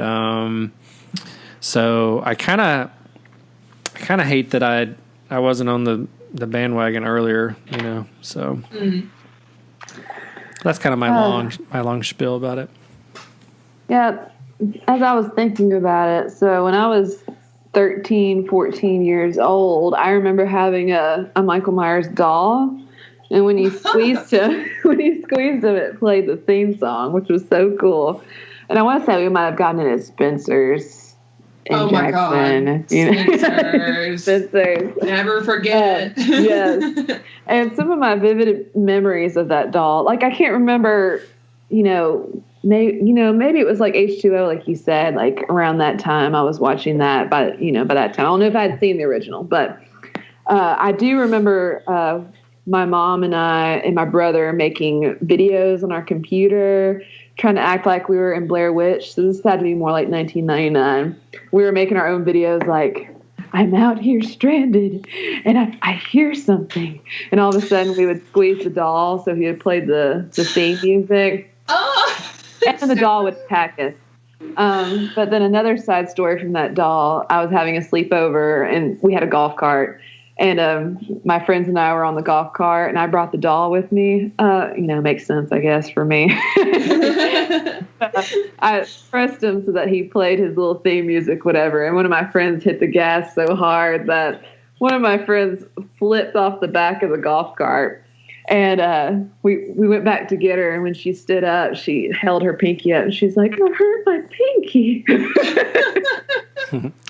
so I kind of hate that I wasn't on the bandwagon earlier, So that's kind of my long spiel about it. Yeah, as I was thinking about it, so when I was 13, 14 years old, I remember having a Michael Myers doll. And when you squeezed him, it played the theme song, which was so cool. And I want to say we might have gotten it at Spencer's in Jackson. My God. Spencer's. Never forget. Yes. And some of my vivid memories of that doll, like I can't remember, maybe it was like H2O, like you said, like around that time I was watching that. By that time, I don't know if I had seen the original, but I do remember my mom and I and my brother making videos on our computer, trying to act like we were in Blair Witch. So this had to be more like 1999. We were making our own videos like, I'm out here stranded and I hear something. And all of a sudden we would squeeze the doll so he would play the theme music. Oh, and the doll would attack us. But then another side story from that doll, I was having a sleepover and we had a golf cart. And my friends and I were on the golf cart, and I brought the doll with me. Makes sense, I guess, for me. I pressed him so that he played his little theme music, whatever. And one of my friends hit the gas so hard that one of my friends flipped off the back of the golf cart. And we went back to get her, and when she stood up, she held her pinky up, and she's like, I hurt my pinky.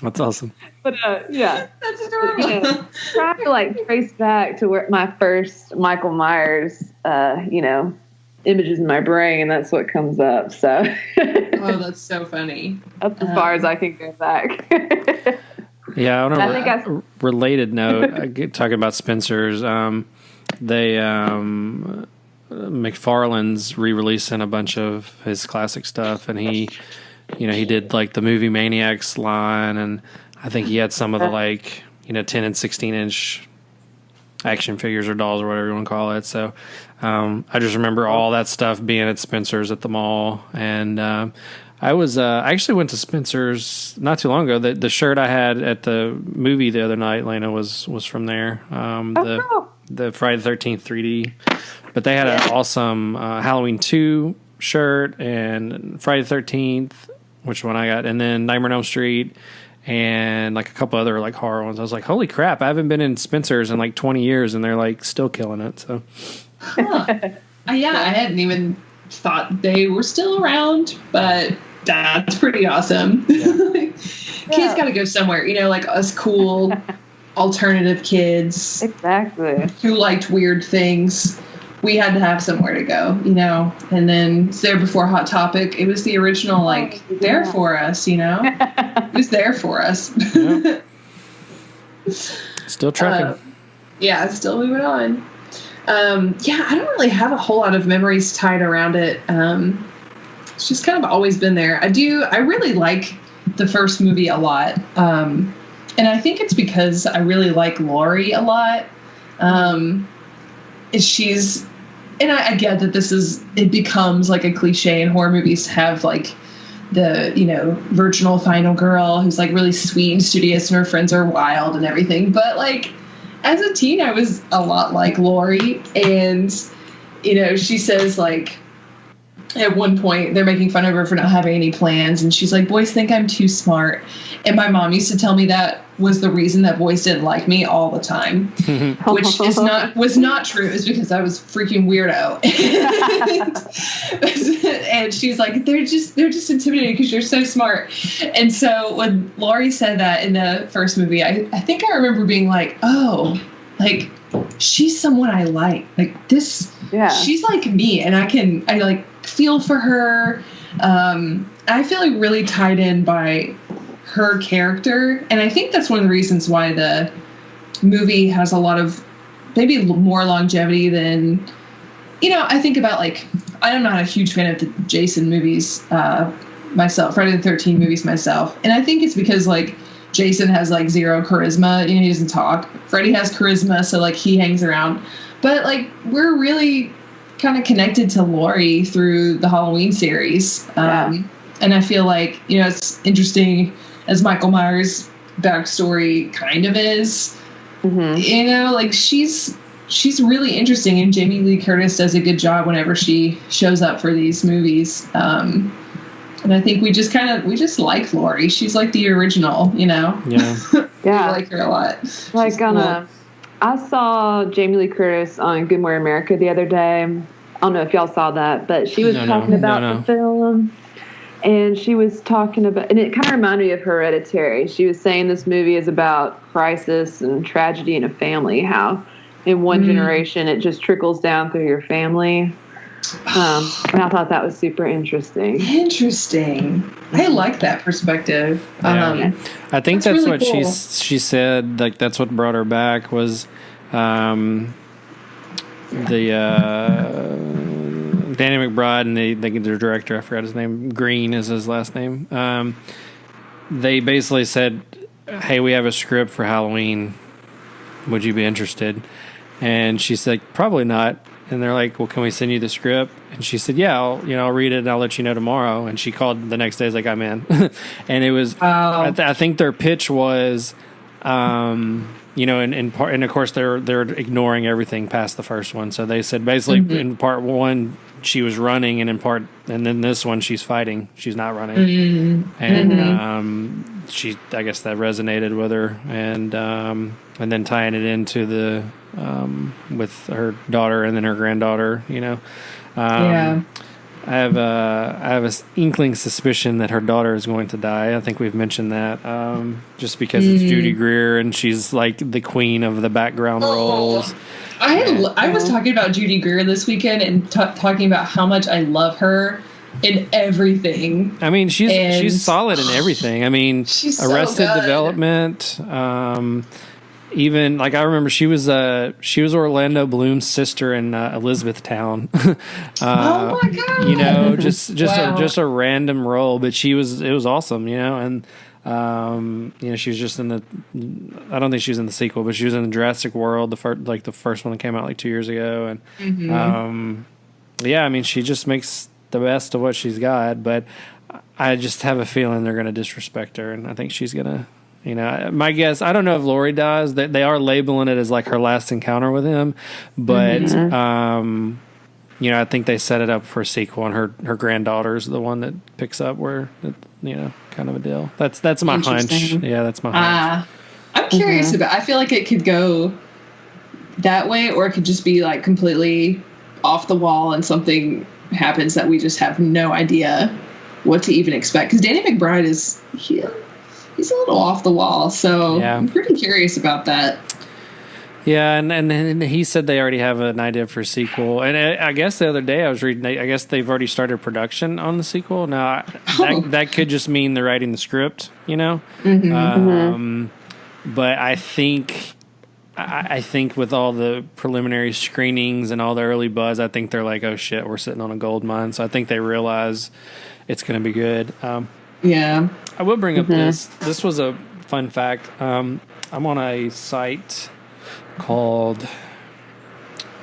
That's awesome. But yeah, that's adorable. Try to trace back to where my first Michael Myers, images in my brain, and that's what comes up. So, oh, that's so funny. That's as far as I can go back. Yeah, on a related note, talking about Spencer's, McFarlane's re-releasing a bunch of his classic stuff, and he did like the Movie Maniacs line, and I think he had some of the 10 and 16 inch action figures or dolls or whatever you want to call it. So I just remember all that stuff being at Spencer's at the mall, and I actually went to Spencer's not too long ago. The shirt I had at the movie the other night, Lana, was from there. The Friday the 13th 3D, but they had an awesome Halloween 2 shirt and Friday the 13th, which one I got, and then Nightmare on Elm Street, and like a couple other like horror ones. I was like, holy crap, I haven't been in Spencer's in like 20 years, and they're like still killing it. So, yeah, I hadn't even thought they were still around, but that's pretty awesome. Yeah. Kids got to go somewhere, like us cool alternative kids. Exactly. Who liked weird things. We had to have somewhere to go, you know. And then there before Hot Topic, it was the original, like, there for us, you know. It was there for us. Yep. Still trucking. Yeah, still moving on. Yeah, I don't really have a whole lot of memories tied around it. It's just kind of always been there. I really like the first movie a lot. And I think it's because I really like Laurie a lot. And I get that it becomes like a cliche in horror movies to have like the, you know, virginal final girl who's like really sweet and studious and her friends are wild and everything. But like as a teen, I was a lot like Laurie. And, you know, she says like, at one point, they're making fun of her for not having any plans, and she's like, boys think I'm too smart. And my mom used to tell me that was the reason that boys didn't like me all the time, which was not true. It's because I was freaking weirdo. And she's like, they're just intimidating because you're so smart. And so when Laurie said that in the first movie, I think I remember being like, oh, like, she's someone I like this. Yeah. She's like me, and I like feel for her. I feel like really tied in by her character, and I think that's one of the reasons why the movie has a lot of maybe more longevity than, you know, I think about like, I'm not a huge fan of the Jason movies myself, Friday the 13th movies myself, and I think it's because like Jason has like zero charisma, you know, he doesn't talk. Freddy has charisma, so like he hangs around, but like we're really kind of connected to Laurie through the Halloween series. And I feel like, you know, it's interesting as Michael Myers' backstory kind of is, you know, like she's really interesting, and Jamie Lee Curtis does a good job whenever she shows up for these movies. And I think we just like Laurie. She's like the original, you know? Yeah. Yeah. I like her a lot. Like I saw Jamie Lee Curtis on Good Morning America the other day. I don't know if y'all saw that, but she was talking about the film. And she was talking about, and it kind of reminded me of Hereditary. She was saying this movie is about crisis and tragedy in a family, how in one generation it just trickles down through your family. And I thought that was super interesting. I like that perspective. Yeah. I think that's really what cool. she said. Like that's what brought her back was Danny McBride and their director, I forgot his name, Green is his last name. They basically said, "Hey, we have a script for Halloween. Would you be interested?" And she said, "Probably not." And they're like, "Well, can we send you the script?" And she said, "Yeah, I'll read it and I'll let you know tomorrow." And she called the next day, is like, "I'm in." And it was, I think their pitch was, you know, in part, and of course they're ignoring everything past the first one. So they said basically in part one she was running, and then this one she's fighting. She's not running, and I guess that resonated with her, and then tying it into the with her daughter and then her granddaughter, you know. I have a inkling suspicion that her daughter is going to die. I think we've mentioned that, just because it's Judy Greer and she's like the queen of the background roles. I was talking about Judy Greer this weekend and talking about how much I love her in everything. I mean, she's solid in everything. I mean, she's Arrested so good. Development. Even like I remember she was Orlando Bloom's sister in Elizabethtown. Oh my god! You know, just wow. just a random role, but it was awesome. You know, and you know, she was just in the. I don't think she was in the sequel, but she was in the Jurassic World, the first one that came out like 2 years ago, and yeah, I mean, she just makes the best of what she's got. But I just have a feeling they're going to disrespect her, and I think she's going to. You know, my guess, I don't know if Laurie dies. They are labeling it as like her last encounter with him, but you know, I think they set it up for a sequel, and her granddaughter is the one that picks up where, you know, kind of a deal. That's my hunch. Yeah, that's my hunch. I'm curious about. I feel like it could go that way, or it could just be like completely off the wall, and something happens that we just have no idea what to even expect. Because Danny McBride is he's a little off the wall. So Yeah. I'm pretty curious about that. Yeah, and he said they already have an idea for a sequel. And I guess the other day I was reading, I guess they've already started production on the sequel. Now, that could just mean they're writing the script, you know? But I think with all the preliminary screenings and all the early buzz, I think they're like, oh, shit, we're sitting on a gold mine. So I think they realize it's going to be good. Yeah. I will bring up this. This was a fun fact. I'm on a site called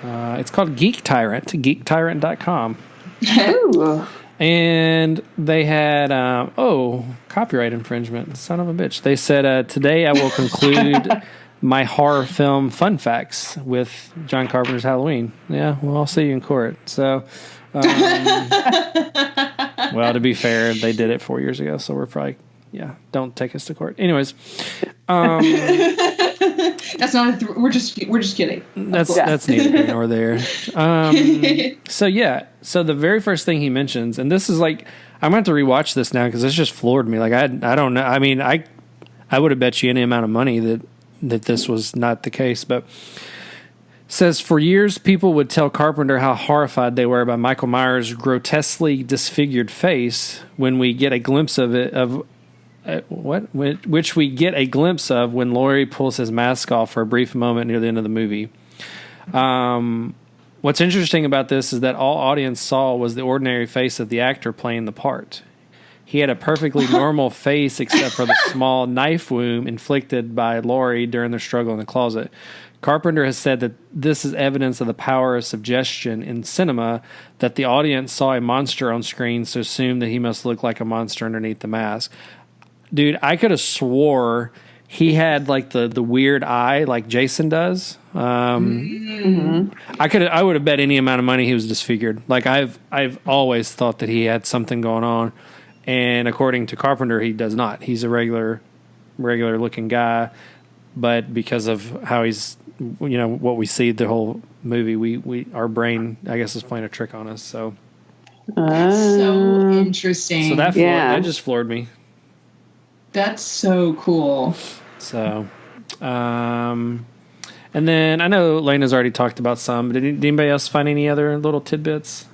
it's called Geek Tyrant, geektyrant.com. Ooh. And they had copyright infringement, son of a bitch. They said today I will conclude my horror film fun facts with John Carpenter's Halloween. Yeah, well, I'll see you in court. So well, to be fair, they did it 4 years ago, so we're probably don't take us to court. Anyways, that's not. We're just kidding. That's neither here nor there. So the very first thing he mentions, and this is like, I'm going to have to rewatch this now because this just floored me. Like I don't know. I mean, I would have bet you any amount of money that this was not the case, but. Says, for years, people would tell Carpenter how horrified they were by Michael Myers' grotesquely disfigured face when we get a glimpse of it, which we get a glimpse of when Laurie pulls his mask off for a brief moment near the end of the movie. What's interesting about this is that all audience saw was the ordinary face of the actor playing the part. He had a perfectly normal face except for the small knife wound inflicted by Laurie during their struggle in the closet. Carpenter has said that this is evidence of the power of suggestion in cinema, that the audience saw a monster on screen, so assumed that he must look like a monster underneath the mask. Dude, I could have swore he had like the weird eye like Jason does. I would have bet any amount of money he was disfigured. Like I've always thought that he had something going on, and according to Carpenter, he does not. He's a regular looking guy, but because of how he's, what we see the whole movie, we our brain, I guess, is playing a trick on us. So so interesting. So that just floored me. That's so cool. So, and then I know Lena's already talked about some, but did anybody else find any other little tidbits?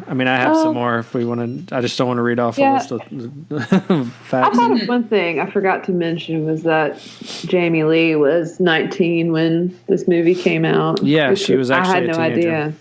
I mean, I have some more if we want to. I just don't want to read off a list of facts. I thought of one thing I forgot to mention was that Jamie Lee was 19 when this movie came out. Yeah, she was actually I had no idea,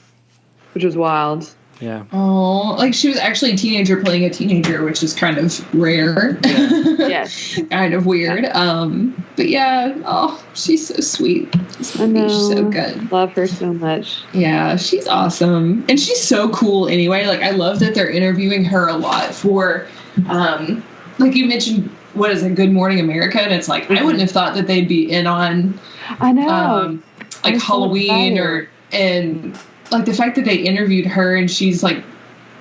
which was wild. Yeah. Oh, like she was actually a teenager playing a teenager, which is kind of rare. Yeah. Yes. Kind of weird. But yeah, she's so sweet. She's so good. Love her so much. Yeah, she's awesome. And she's so cool anyway. Like I love that they're interviewing her a lot for like you mentioned, what is it, Good Morning America? And it's like I wouldn't have thought that they'd be in on I know. Like Halloween and like the fact that they interviewed her and she's like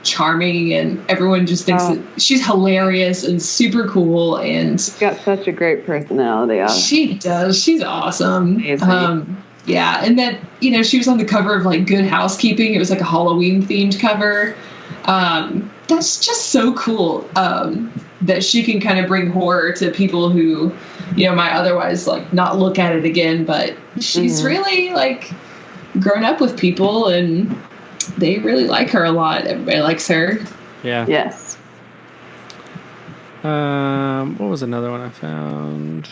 charming and everyone just thinks that she's hilarious and super cool and she's got such a great personality. She does. She's awesome. Yeah, and that she was on the cover of like Good Housekeeping. It was like a Halloween themed cover. That's just so cool. That she can kind of bring horror to people who might otherwise like not look at it again, but she's really like grown up with people and they really like her a lot. Everybody likes her. Yeah. Yes. What was another one I found?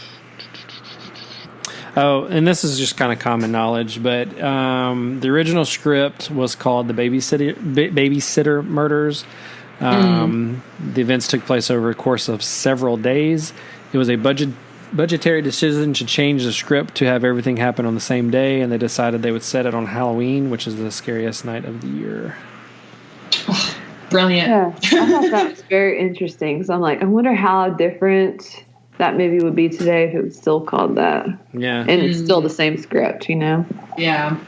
Oh, and this is just kind of common knowledge, but the original script was called The Babysitter Murders. The events took place over a course of several days. It was a budgetary decision to change the script to have everything happen on the same day, and they decided they would set it on Halloween, which is the scariest night of the year. Brilliant. Yeah, I thought that was very interesting. because I'm like, I wonder how different that movie would be today if it was still called that. Yeah. And it's still the same script, Yeah.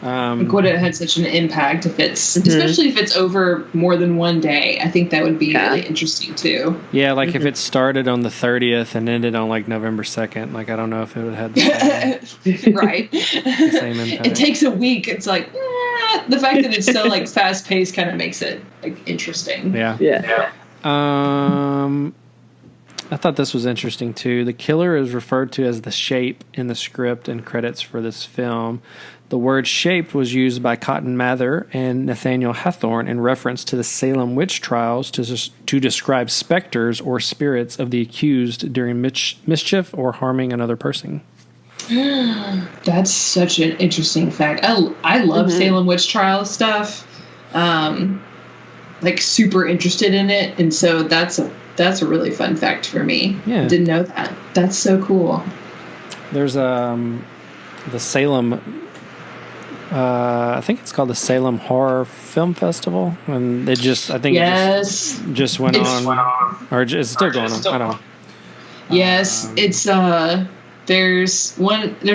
Like would it had such an impact if it's, especially if it's over more than one day? I think that would be really interesting too. Yeah, like if it started on the 30th and ended on like November 2nd, like I don't know if it would have the same, right. the same impact. It takes a week. It's like the fact that it's so like fast paced kind of makes it like interesting. Yeah. Yeah. I thought this was interesting too. The killer is referred to as the Shape in the script and credits for this film. The word "shaped" was used by Cotton Mather and Nathaniel Hawthorne in reference to the Salem witch trials to describe specters or spirits of the accused during mischief or harming another person. That's such an interesting fact. I love Salem witch trial stuff. Like super interested in it, and so that's a really fun fact for me. Yeah. Didn't know that. That's so cool. There's the Salem. I think it's called the Salem Horror Film Festival, and it just I think it just went on, or it's still going on. I don't know. Yes, it's there's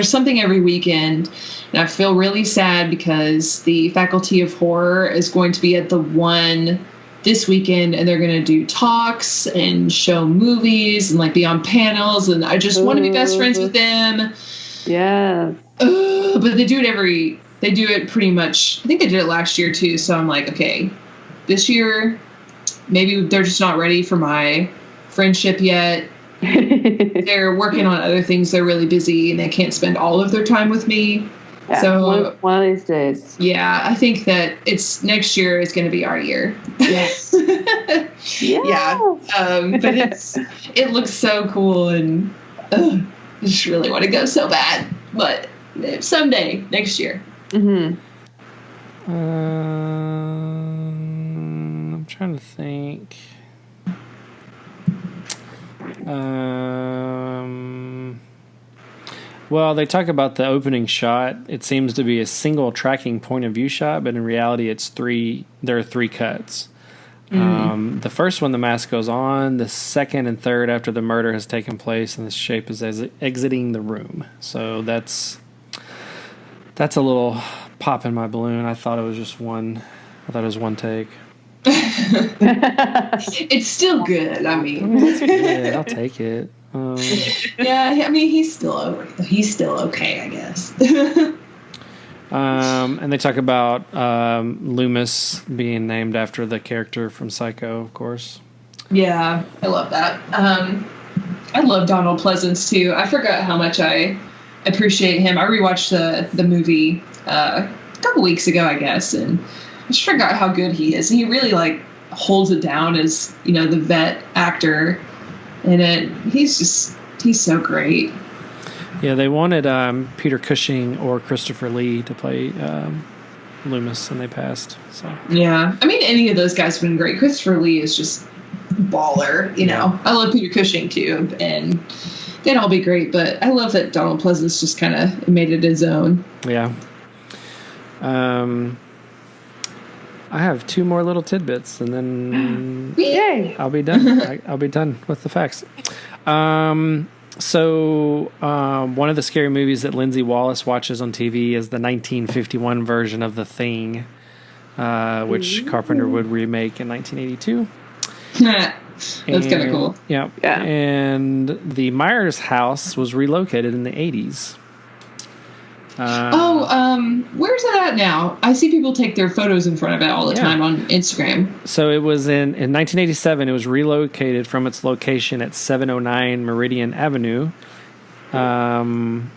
something every weekend, and I feel really sad because the Faculty of Horror is going to be at the one this weekend, and they're going to do talks and show movies and like be on panels, and I just want to be best friends with them. Yeah. But they do it pretty much. I think they did it last year too. So I'm like, okay, this year maybe they're just not ready for my friendship yet. They're working on other things. They're really busy and they can't spend all of their time with me. Yeah, so one of these days. Yeah, I think that it's next year is going to be our year. Yes. Yeah. But it looks so cool, and I just really want to go so bad. But someday next year. Mm-hmm. I'm trying to think. Well, they talk about the opening shot. It seems to be a single tracking point of view shot, but in reality, there are three cuts. The first one, the mask goes on. The second and third, after the murder has taken place, and the Shape is exiting the room. So that's a little pop in my balloon. I thought it was just one. I thought it was one take. It's still good. I mean, yeah, I'll take it. Yeah, I mean, he's still okay, I guess. And they talk about Loomis being named after the character from Psycho, of course. Yeah, I love that. I love Donald Pleasance too. I forgot how much I appreciate him. I rewatched the movie a couple weeks ago, I guess, and I just forgot how good he is. And he really like holds it down as, the vet actor in it. He's so great. Yeah, they wanted Peter Cushing or Christopher Lee to play Loomis, and they passed. So yeah, I mean, any of those guys have been great. Christopher Lee is just baller. Yeah. I love Peter Cushing too, and they'd all be great. But I love that Donald Pleasance just kind of made it his own. Yeah. I have two more little tidbits, and then Yay. I'll be done. I'll be done with the facts. So one of the scary movies that Lindsay Wallace watches on TV is the 1951 version of The Thing, which Carpenter would remake in 1982. That's kind of cool. Yeah. And the Myers house was relocated in the 80s. Where's that at now? I see people take their photos in front of it all the time on Instagram. So it was in 1987. It was relocated from its location at 709 Meridian Avenue in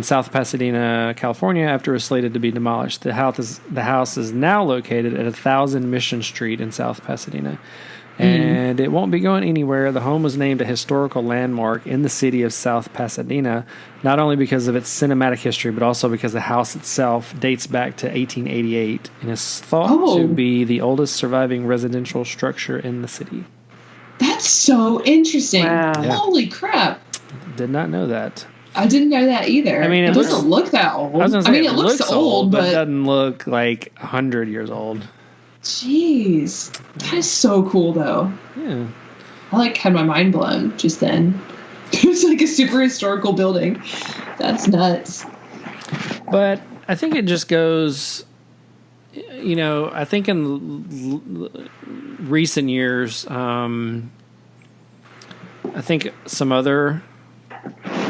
South Pasadena, California, after it was slated to be demolished. The house is now located at 1000 Mission Street in South Pasadena. And it won't be going anywhere. The home was named a historical landmark in the city of South Pasadena, not only because of its cinematic history, but also because the house itself dates back to 1888 and is thought to be the oldest surviving residential structure in the city. That's so interesting. Wow. Yeah. Holy crap. Did not know that. I didn't know that either. I mean, it doesn't look that old. I was gonna say, it looks old, but but it doesn't look like 100 years old. jeez. That is so cool, though. Yeah. I had my mind blown just then. It was like a super historical building. That's nuts. But I think it just goes, I think in recent years, I think some other,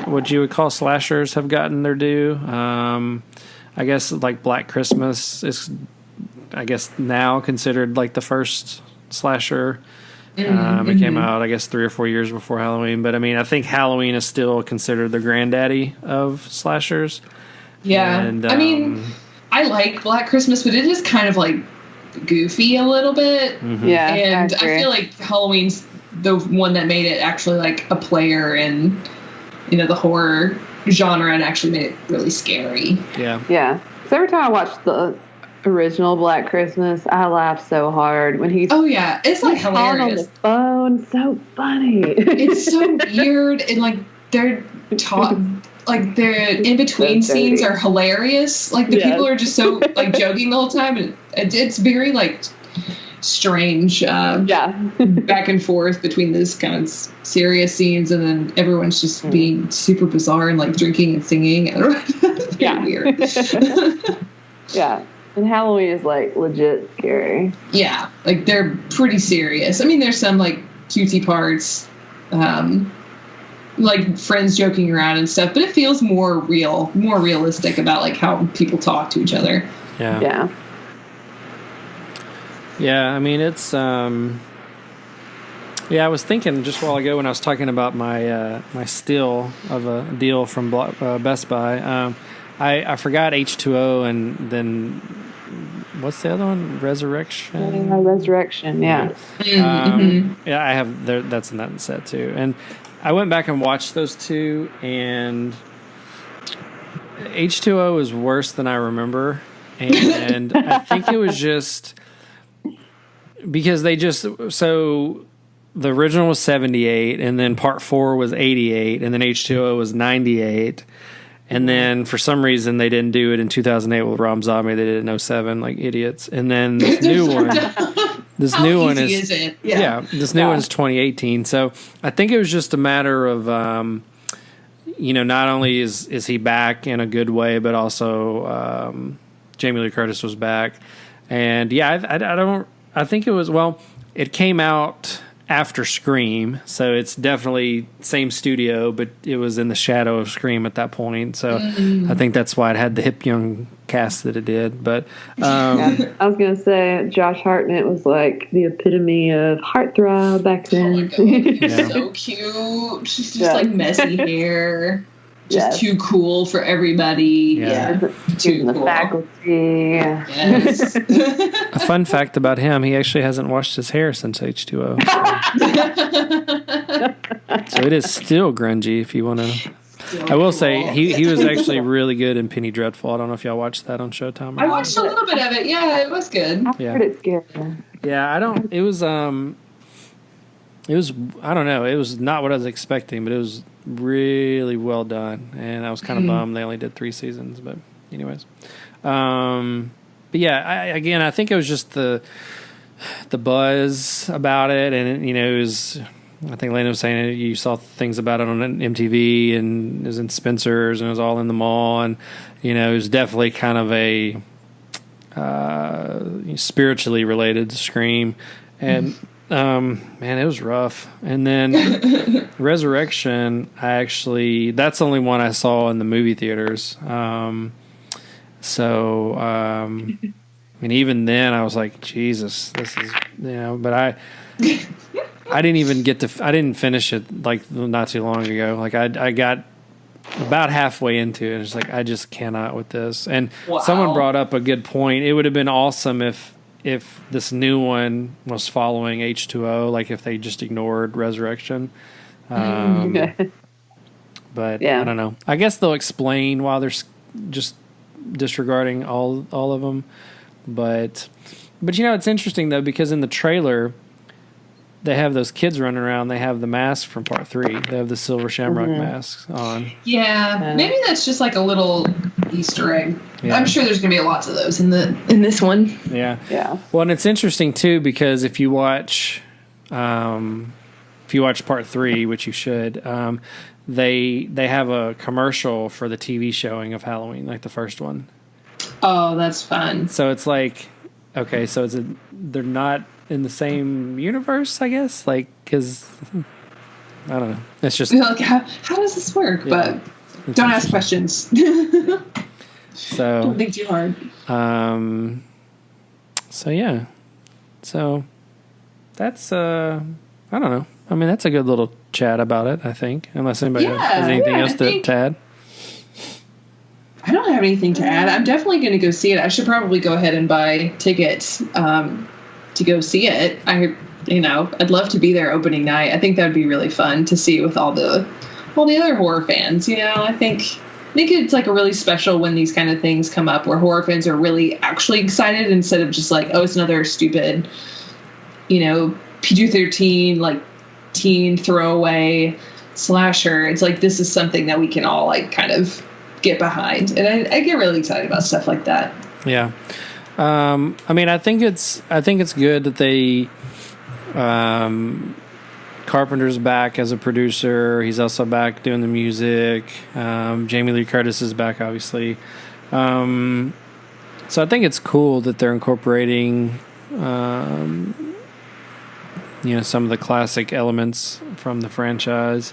what you would call slashers have gotten their due. I guess like Black Christmas is, I guess, now considered like the first slasher. It came out, I guess, 3 or 4 years before Halloween. But I mean, I think Halloween is still considered the granddaddy of slashers. Yeah. And, I mean, I like Black Christmas, but it is kind of like goofy a little bit. Yeah. And I feel like Halloween's the one that made it actually like a player in, the horror genre and actually made it really scary. Yeah. Yeah. So every time I watch the original Black Christmas, I laugh so hard when he's it's like hilarious on the phone. So funny. It's so weird, and like they're like the in between scenes are hilarious. Like the people are just so like joking the whole time, and it's very like strange. Back and forth between this kind of serious scenes, and then everyone's just being super bizarre and like drinking and singing. It's very weird. Yeah. And Halloween is like legit scary. Yeah, like they're pretty serious. I mean, there's some like cutesy parts, like friends joking around and stuff, but it feels more real, more realistic about like how people talk to each other. Yeah. Yeah. Yeah, I mean, it's I was thinking just a while ago when I was talking about my my steal of a deal from Best Buy. I forgot H2O, and then what's the other one? Resurrection. Resurrection. Yeah. Yeah, I have that's in that set too, and I went back and watched those two, and H2O is worse than I remember, and I think it was just because so the original was 78, and then part 4 was 88, and then H2O was 98. And then for some reason they didn't do it in 2008 with Rob Zombie. They did it in 07 like idiots. And then this new one, this new one is it? This new one's 2018. So I think it was just a matter of not only is he back in a good way, but also Jamie Lee Curtis was back. And I think it was, it came out after Scream, so it's definitely same studio, but it was in the shadow of Scream at that point. So I think that's why it had the hip young cast that it did. But I was gonna say Josh Hartnett was like the epitome of heartthrob back then. Oh my God, so cute. She's just like messy hair. Just too cool for everybody. Yeah. Too the cool. faculty. Yes. a fun fact about him, he actually hasn't washed his hair since H2O. So it is still grungy if you want to. I will say he was actually really good in Penny Dreadful. I don't know if y'all watched that on Showtime. I watched a little bit of it. Yeah, it was good. I heard it's scary. Yeah, I don't. It was I don't know. It was not what I was expecting, but it was really well done, and I was kind of bummed they only did 3 seasons. But anyways, but yeah, I think it was just the buzz about it, and it was. I think Lana was saying you saw things about it on MTV, and it was in Spencer's, and it was all in the mall, and it was definitely kind of a spiritually related to Scream, and man, it was rough. And then Resurrection, that's the only one I saw in the movie theaters. I mean, even then I was like, Jesus, this is, but I didn't even I didn't finish it like not too long ago. Like I got about halfway into it. It's like, I just cannot with this. And someone brought up a good point. It would have been awesome if this new one was following H2O, like if they just ignored Resurrection. But I don't know. I guess they'll explain why they're just disregarding all of them. But it's interesting though, because in the trailer they have those kids running around. They have the mask from part 3. They have the silver shamrock masks on. Yeah, maybe that's just like a little Easter egg. Yeah. I'm sure there's going to be lots of those in this one. Yeah. Well, and it's interesting too, because if you watch part 3, which you should, they have a commercial for the TV showing of Halloween, like the first one. Oh, that's fun. So it's like, okay, so they're not in the same universe, I guess, like, because I don't know. It's just like, how does this work? Yeah, but don't ask questions. So don't think too hard. So yeah, so that's I don't know. I mean, that's a good little chat about it, I think. Unless anybody has anything else to add. I don't have anything to add. I'm definitely going to go see it. I should probably go ahead and buy tickets to go see it. I'd love to be there opening night. I think that'd be really fun to see with all the other horror fans. I think it's like a really special when these kind of things come up where horror fans are really actually excited instead of just like, oh, it's another stupid, PG-13 like teen throwaway slasher. It's like this is something that we can all like kind of get behind, and I get really excited about stuff like that. Yeah, I mean, I think it's good that they Carpenter's back as a producer. He's also back doing the music. Jamie Lee Curtis is back, obviously. So I think it's cool that they're incorporating, some of the classic elements from the franchise.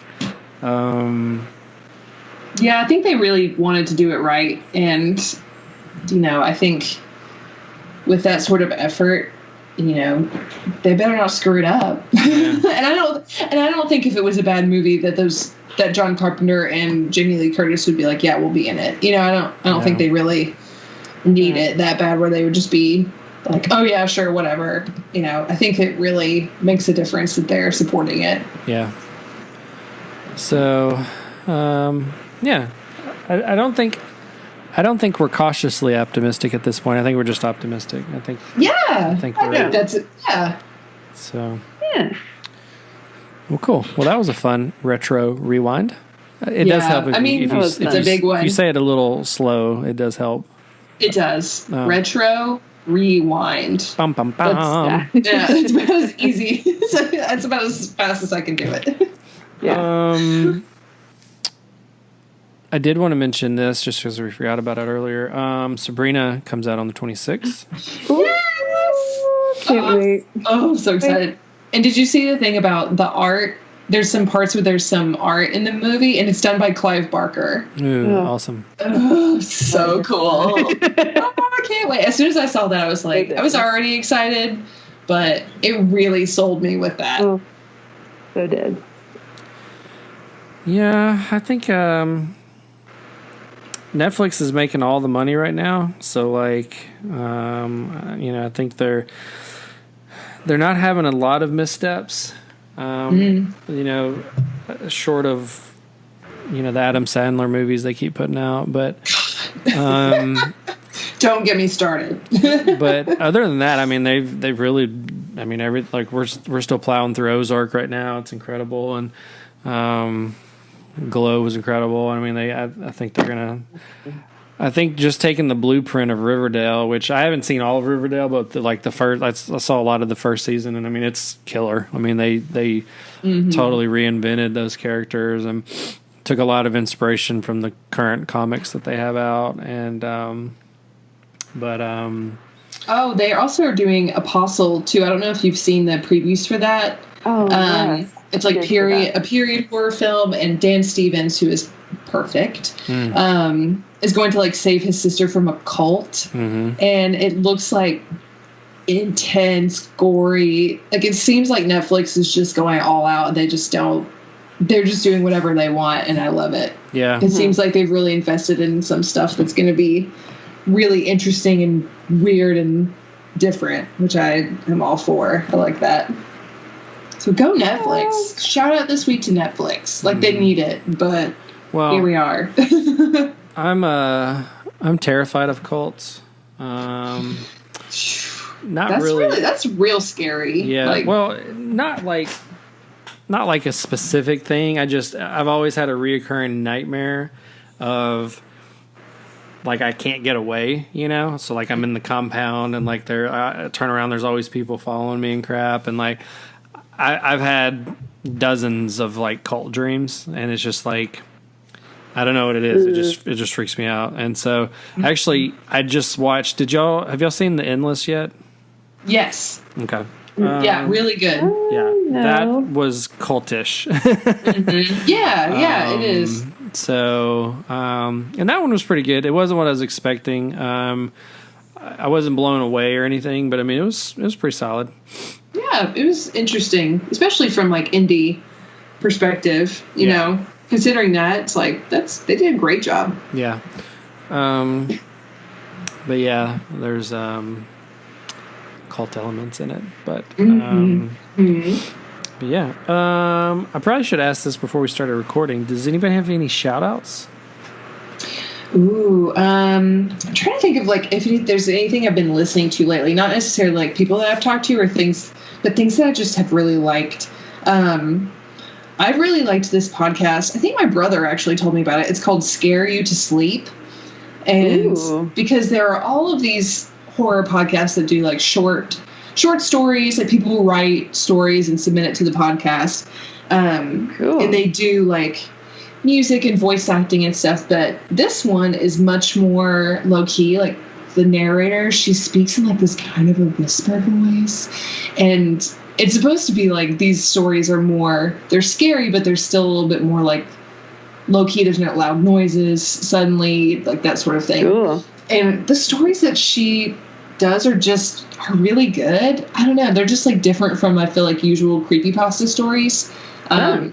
Yeah, I think they really wanted to do it right, and I think with that sort of effort, they better not screw it up. Yeah. and I don't think if it was a bad movie that John Carpenter and Jamie Lee Curtis would be like, yeah, we'll be in it. I don't think they really need it that bad where they would just be like, oh yeah, sure, whatever. I think it really makes a difference that they're supporting it. Yeah. So, yeah, I don't think we're cautiously optimistic at this point. I think we're just optimistic. I think that's it. Yeah. So, yeah. Well, cool. Well, that was a fun retro rewind. It does help. It's a big one. If you say it a little slow, it does help. It does. Retro rewind. Bum, bum, bum. It's about as easy. That's about as fast as I can do it. Yeah. I did want to mention this just because we forgot about it earlier. Sabrina comes out on the 26th. Yes! Can't wait. Oh, I'm so excited. And did you see the thing about the art? There's some parts where there's some art in the movie, and it's done by Clive Barker. Ooh, awesome. Oh, so cool. I can't wait. As soon as I saw that, I was like, I was already excited, but it really sold me with that. Oh, so did. Yeah, I think Netflix is making all the money right now. So, like, I think they're not having a lot of missteps. Short of the Adam Sandler movies they keep putting out, but don't get me started. But other than that, I mean, they've really, I mean, we're still plowing through Ozark right now. It's incredible, and Glow was incredible. I mean, I think they're gonna. I think just taking the blueprint of Riverdale, which I haven't seen all of Riverdale, but the first, I saw a lot of the first season, and I mean, it's killer. I mean, they totally reinvented those characters and took a lot of inspiration from the current comics that they have out, and they also are doing Apostle too. I don't know if you've seen the previews for that. Oh, yes. It's like a period horror film, and Dan Stevens, who is perfect, is going to like save his sister from a cult, and it looks like intense, gory. Like it seems like Netflix is just going all out, and they're just doing whatever they want, and I love it. Yeah, it seems like they've really invested in some stuff that's going to be really interesting and weird and different, which I am all for. I like that. So go Netflix. Shout out this week to Netflix. Like they need it, but here we are. I'm terrified of cults. Not really. That's real scary. Yeah. Not like a specific thing. I've always had a reoccurring nightmare of like I can't get away, So like I'm in the compound and like I turn around, there's always people following me and crap, and like I've had dozens of like cult dreams, and it's just like I don't know what it is. It just freaks me out. And so actually I just watched. Have y'all seen The Endless yet? Yes. Okay. Yeah, really good. Yeah, no. That was cultish. Yeah, it is. So, and that one was pretty good. It wasn't what I was expecting. I wasn't blown away or anything, but I mean, it was pretty solid. Yeah, Yeah, it was interesting, especially from like indie perspective. You know, considering that it's like they did a great job. Yeah. But yeah, there's cult elements in it, but but yeah, I probably should ask this before we started recording. Does anybody have any shout outs? Ooh, I'm trying to think of like if there's anything I've been listening to lately, not necessarily like people that I've talked to or things, but things that I just have really liked. I really liked this podcast. I think my brother actually told me about it. It's called Scare You to Sleep. And because there are all of these horror podcasts that do like short stories, like people who write stories and submit it to the podcast. Cool. And they do like music and voice acting and stuff. But this one is much more low key. Like the narrator, she speaks in like this kind of a whisper voice. And it's supposed to be like these stories are more, they're scary, but they're still a little bit more like low key. There's no loud noises suddenly, like that sort of thing. Cool. And the stories that she does are really good. I don't know. They're just like different from, I feel like, usual creepypasta stories. They're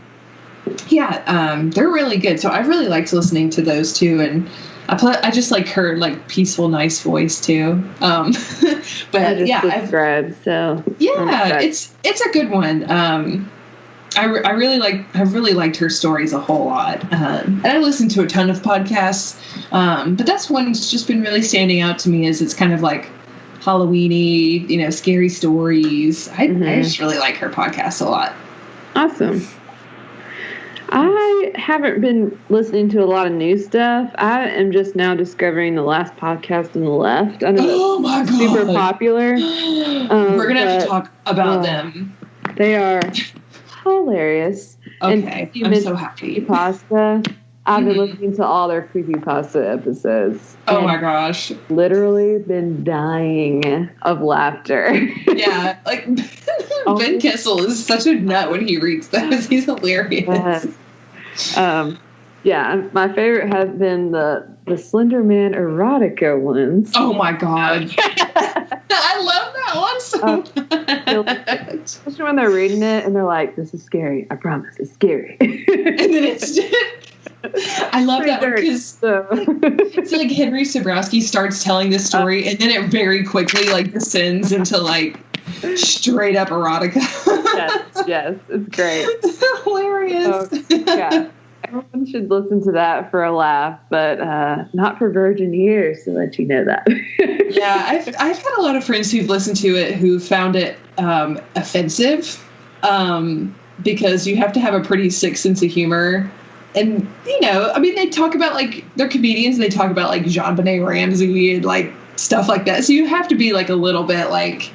really good. So I really liked listening to those too. And I just like her like peaceful, nice voice too. But it's a good one. I really liked her stories a whole lot. And I listened to a ton of podcasts. But that's one that's just been really standing out to me, is it's kind of like Halloween-y, scary stories. I just really like her podcast a lot. Awesome. I haven't been listening to a lot of new stuff. I am just now discovering the last podcast on the left. I know my God. Super popular. We're going to have to talk about them. They are hilarious. Okay, I'm so happy. Creepypasta. I've been listening to all their creepypasta episodes. Oh my gosh. Literally been dying of laughter. Yeah, like Ben Kissel is such a nut when he reads those. He's hilarious. My favorite has been the Slender Man erotica ones. Oh my God. I love that one so much. Especially when they're reading it and they're like, this is scary. I promise it's scary. And then it's I love that because it's like Henry Sobrowski starts telling the story and then it very quickly like descends into like straight up erotica. yes, it's great. It's hilarious. Everyone should listen to that for a laugh, but not for virgin ears, to let you know that. Yeah, I've had a lot of friends who've listened to it who found it offensive because you have to have a pretty sick sense of humor. And, they talk about, like, they're comedians, and they talk about, like, JonBenet Ramsey and, like, stuff like that. So you have to be, like, a little bit, like,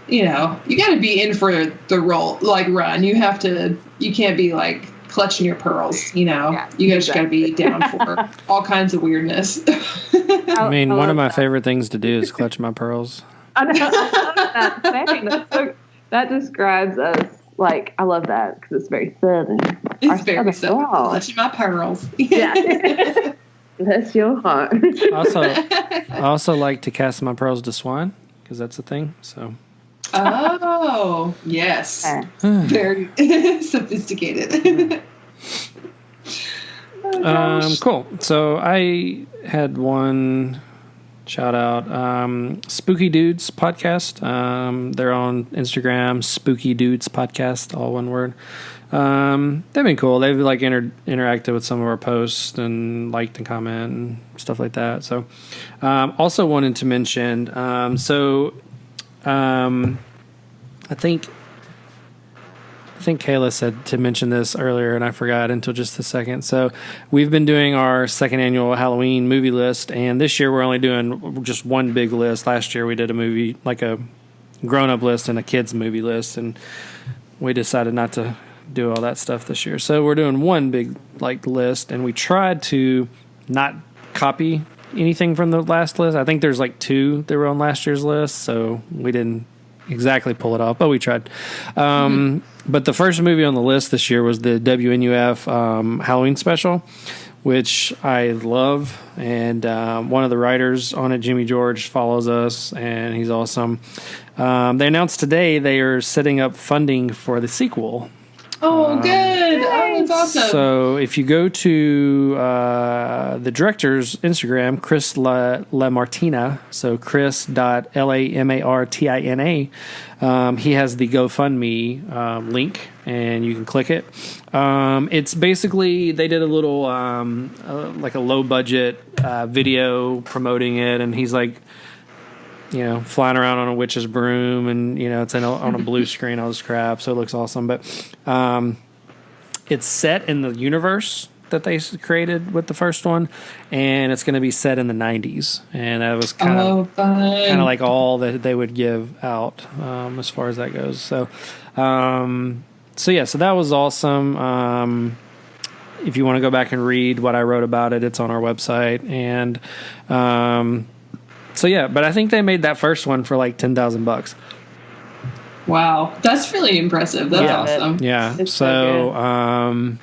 you got to be in for the role, like, run. You can't be, like, clutching your pearls, Yeah, you just got to be down for all kinds of weirdness. I mean, one of my favorite things to do is clutch my pearls. I love that saying. That describes us. Like, I love that because it's very southern. It's very southern. Clutching my pearls. Yeah. Bless your heart. I also like to cast my pearls to swine because that's a thing. So. Oh, yes. Very sophisticated. Cool. So I had one shout out, Spooky Dudes podcast. They're on Instagram, Spooky Dudes podcast, all one word. They've been cool. They've like interacted with some of our posts and liked and comment and stuff like that. So, also wanted to mention, I think Kayla said to mention this earlier, and I forgot until just a second. So we've been doing our second annual Halloween movie list, and this year we're only doing just one big list. Last year we did a movie, like a grown-up list and a kids movie list, and we decided not to do all that stuff this year. So we're doing one big list, and we tried to not copy anything from the last list. I think there's like 2 that were on last year's list, so we didn't exactly pull it off, but we tried. But the first movie on the list this year was the WNUF Halloween special, which I love. And one of the writers on it, Jimmy George, follows us, and he's awesome. They announced today they are setting up funding for the sequel. Oh, good. Oh, that's awesome. So if you go to the director's Instagram, Chris LaMartina, so Chris.LaMartina, he has the GoFundMe link, and you can click it. It's basically, they did a little, like a low-budget video promoting it, and he's like, flying around on a witch's broom, and it's on a blue screen, all this crap. So it looks awesome. But it's set in the universe that they created with the first one, and it's going to be set in the 90s. And that was kind of like all that they would give out as far as that goes. So that was awesome. If you want to go back and read what I wrote about it, it's on our website. And but I think they made that first one for like $10,000. Wow, that's really impressive. That's awesome. Yeah. So I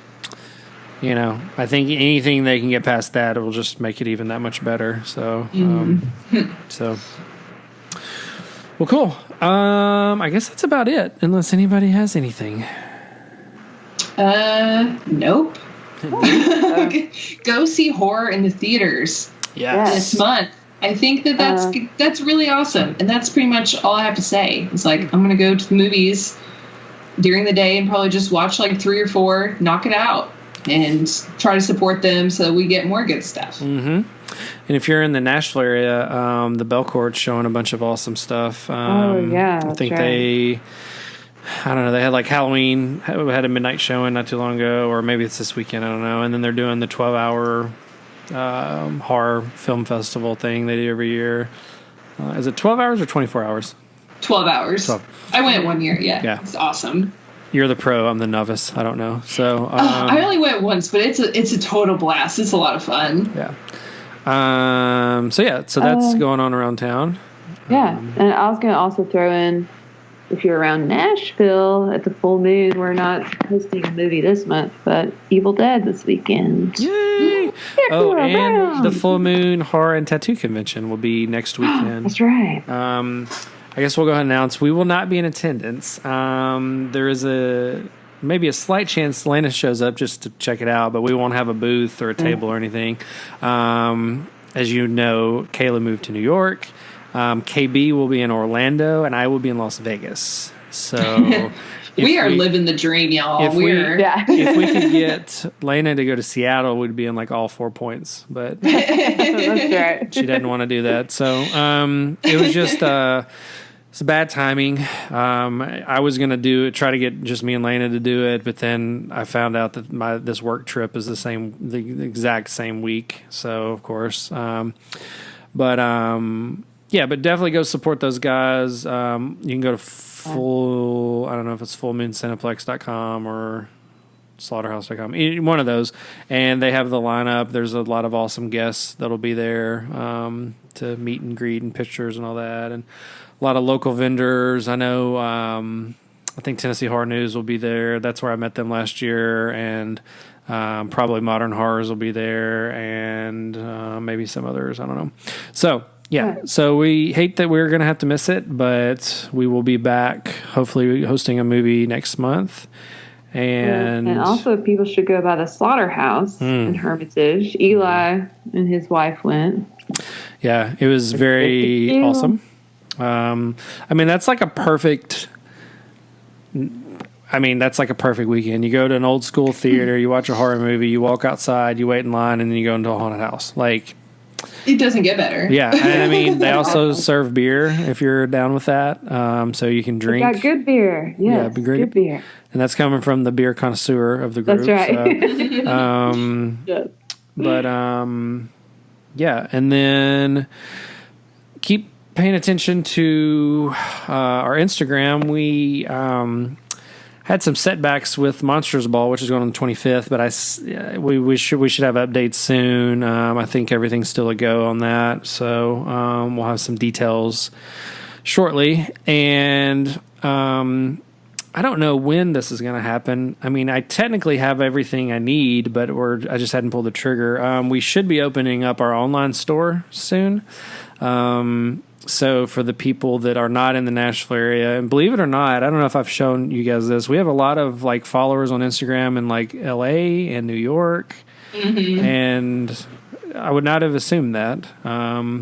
think anything they can get past that, it will just make it even that much better. So, well, cool. I guess that's about it, unless anybody has anything. Nope. Go see horror in the theaters. This month. I think that's really awesome, and that's pretty much all I have to say. It's like, I'm going to go to the movies during the day and probably just watch like 3 or 4, knock it out, and try to support them so that we get more good stuff. Mm-hmm. And if you're in the Nashville area, the Belcourt's showing a bunch of awesome stuff. I think they had like Halloween, had a midnight showing not too long ago, or maybe it's this weekend, I don't know. And then they're doing the 12-hour horror film festival thing they do every year. Is it 12 hours or 24 hours? 12 hours. 12. I went 1 year. Yeah. It's awesome. You're the pro. I'm the novice. I don't know. So I only went once, but it's a total blast. It's a lot of fun. Yeah. So that's going on around town. Yeah, and I was going to also throw in, if you're around Nashville at the full moon, we're not hosting a movie this month, but Evil Dead this weekend. Yay! And the full moon horror and tattoo convention will be next weekend. That's right. I guess we'll go ahead and announce we will not be in attendance. There is maybe a slight chance Lana shows up just to check it out, but we won't have a booth or a table or anything. As you know, Kayla moved to New York. KB will be in Orlando, and I will be in Las Vegas. So we are living the dream, y'all. If we could get Lana to go to Seattle, we'd be in like all 4 points. But that's right. She didn't want to do that. So it was just it's bad timing. I was going to try to get just me and Lana to do it, but then I found out that this work trip is the exact same week. So of course, but definitely go support those guys. You can go to I don't know if it's fullmooncineplex.com or slaughterhouse.com, one of those, and they have the lineup. There's a lot of awesome guests that'll be there to meet and greet and pictures and all that, and a lot of local vendors. I know I think Tennessee Horror News will be there. That's where I met them last year, and probably Modern Horrors will be there, and maybe some others. I don't know. So so we hate that we're going to have to miss it, but we will be back, hopefully hosting a movie next month. And also people should go by the Slaughterhouse in Hermitage. Eli and his wife went. Yeah, it was very awesome. That's like a perfect weekend. You go to an old school theater, you watch a horror movie, you walk outside, you wait in line, and then you go into a haunted house. Like, it doesn't get better. Yeah, and they also serve beer if you're down with that. So you can drink. They got good beer. Yes, good beer. And that's coming from the beer connoisseur of the group. That's right. So, yes. But and then keep paying attention to our Instagram. We had some setbacks with Monsters Ball, which is going on the 25th, but we should have updates soon. I think everything's still a go on that, so we'll have some details shortly. And I don't know when this is going to happen. I mean, I technically have everything I need, but I just hadn't pulled the trigger. We should be opening up our online store soon. So for the people that are not in the Nashville area, and believe it or not, I don't know if I've shown you guys this. We have a lot of like followers on Instagram in like LA and New York, and I would not have assumed that.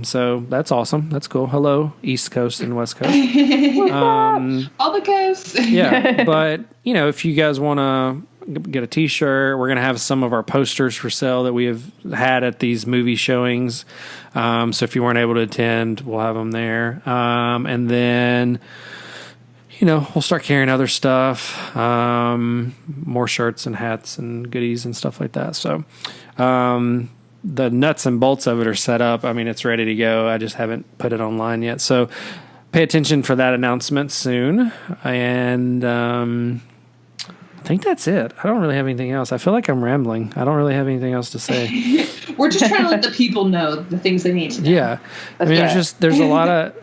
So that's awesome. That's cool. Hello, East Coast and West Coast. All the coasts. Yeah, but if you guys want to get a T-shirt, we're going to have some of our posters for sale that we have had at these movie showings. So if you weren't able to attend, we'll have them there. And then, we'll start carrying other stuff, more shirts and hats and goodies and stuff like that. So the nuts and bolts of it are set up. I mean, it's ready to go. I just haven't put it online yet. So pay attention for that announcement soon. And I think that's it. I don't really have anything else. I feel like I'm rambling. I don't really have anything else to say. We're just trying to let the people know the things they need to know. Yeah. I mean, there's a lot of,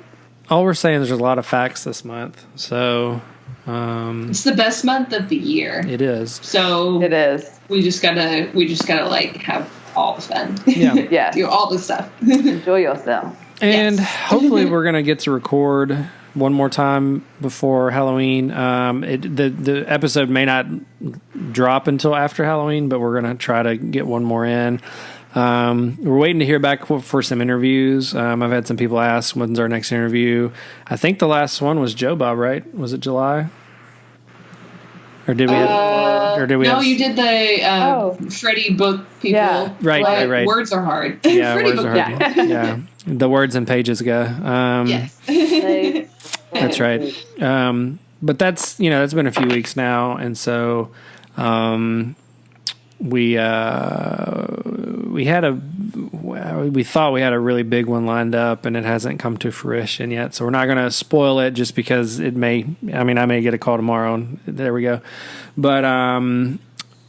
all we're saying is there's a lot of facts this month. So, it's the best month of the year. It is. So it is. We just gotta like have all the fun. Yeah. Yeah. Do all the stuff. Enjoy yourself. And hopefully we're going to get to record one more time before Halloween. The episode may not drop until after Halloween, but we're going to try to get one more in. We're waiting to hear back for some interviews. I've had some people ask, when's our next interview? I think the last one was Joe Bob, right? Was it July? Or did we have? No, you did the Freddie book people. Yeah. Right. Words are hard. Yeah, Freddie words book are hard. people. Yeah, the words and pages guy. Yes. That's right. But that's that's been a few weeks now, and so we thought we had a really big one lined up, and it hasn't come to fruition yet. So we're not going to spoil it just because it may. I mean, I may get a call tomorrow, and there we go. But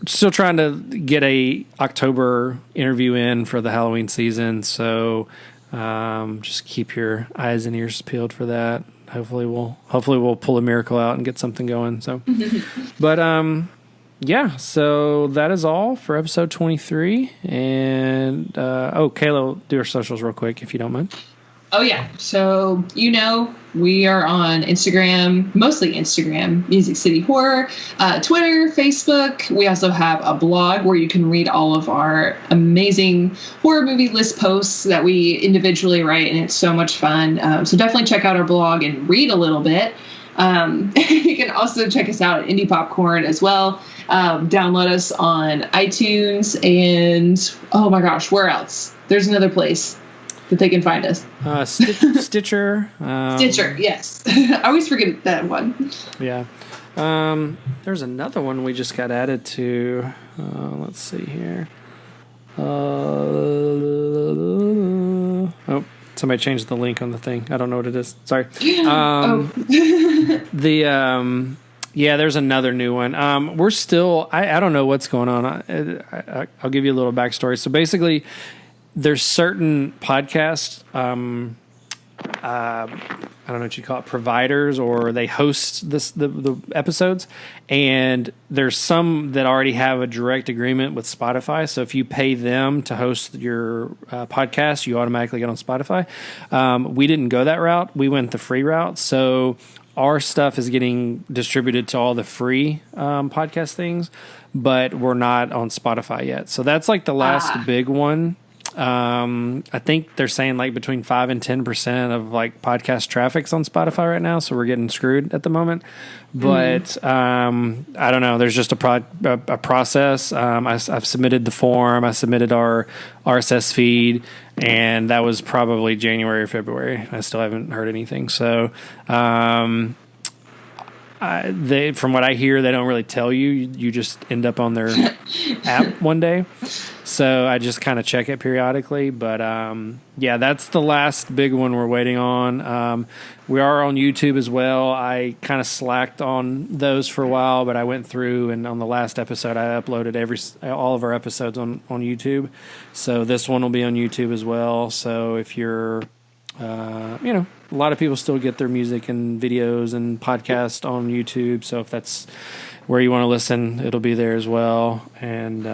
still trying to get a October interview in for the Halloween season. So just keep your eyes and ears peeled for that. Hopefully we'll pull a miracle out and get something going. So, but yeah. So that is all for episode 23. And Kayla, do our socials real quick if you don't mind. Oh yeah. So we are on Instagram, mostly Instagram, Music City Horror, Twitter, Facebook. We also have a blog where you can read all of our amazing horror movie list posts that we individually write, and it's so much fun. So definitely check out our blog and read a little bit. You can also check us out at Indie Popcorn as well. Download us on iTunes and oh my gosh, where else? There's another place that they can find us. Stitcher. Stitcher, yes. I always forget that one. Yeah. There's another one we just got added to. Let's see here. Somebody changed the link on the thing. I don't know what it is. Sorry. There's another new one. We're still, I don't know what's going on. I'll give you a little backstory. So basically, there's certain podcast, I don't know what you call it, providers, or they host the episodes, and there's some that already have a direct agreement with Spotify. So if you pay them to host your podcast, you automatically get on Spotify. We didn't go that route. We went the free route. So our stuff is getting distributed to all the free podcast things, but we're not on Spotify yet. So that's like the last big one. I think they're saying like between 5 and 10% of like podcast traffic's on Spotify right now. So we're getting screwed at the moment, but, I don't know. There's just a process. I've submitted the form. I submitted our RSS feed, and that was probably January or February. I still haven't heard anything. So, from what I hear, they don't really tell you. You just end up on their app one day. So I just kind of check it periodically. But that's the last big one we're waiting on. We are on YouTube as well. I kind of slacked on those for a while, but I went through, and on the last episode, I uploaded all of our episodes on YouTube. So this one will be on YouTube as well. So if you're a lot of people still get their music and videos and podcasts on YouTube. So if that's where you want to listen, it'll be there as well. And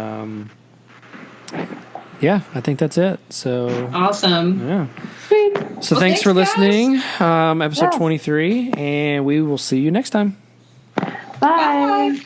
I think that's it. So awesome. Yeah. Sweet. So thanks for listening. Episode 23, and we will see you next time. Bye.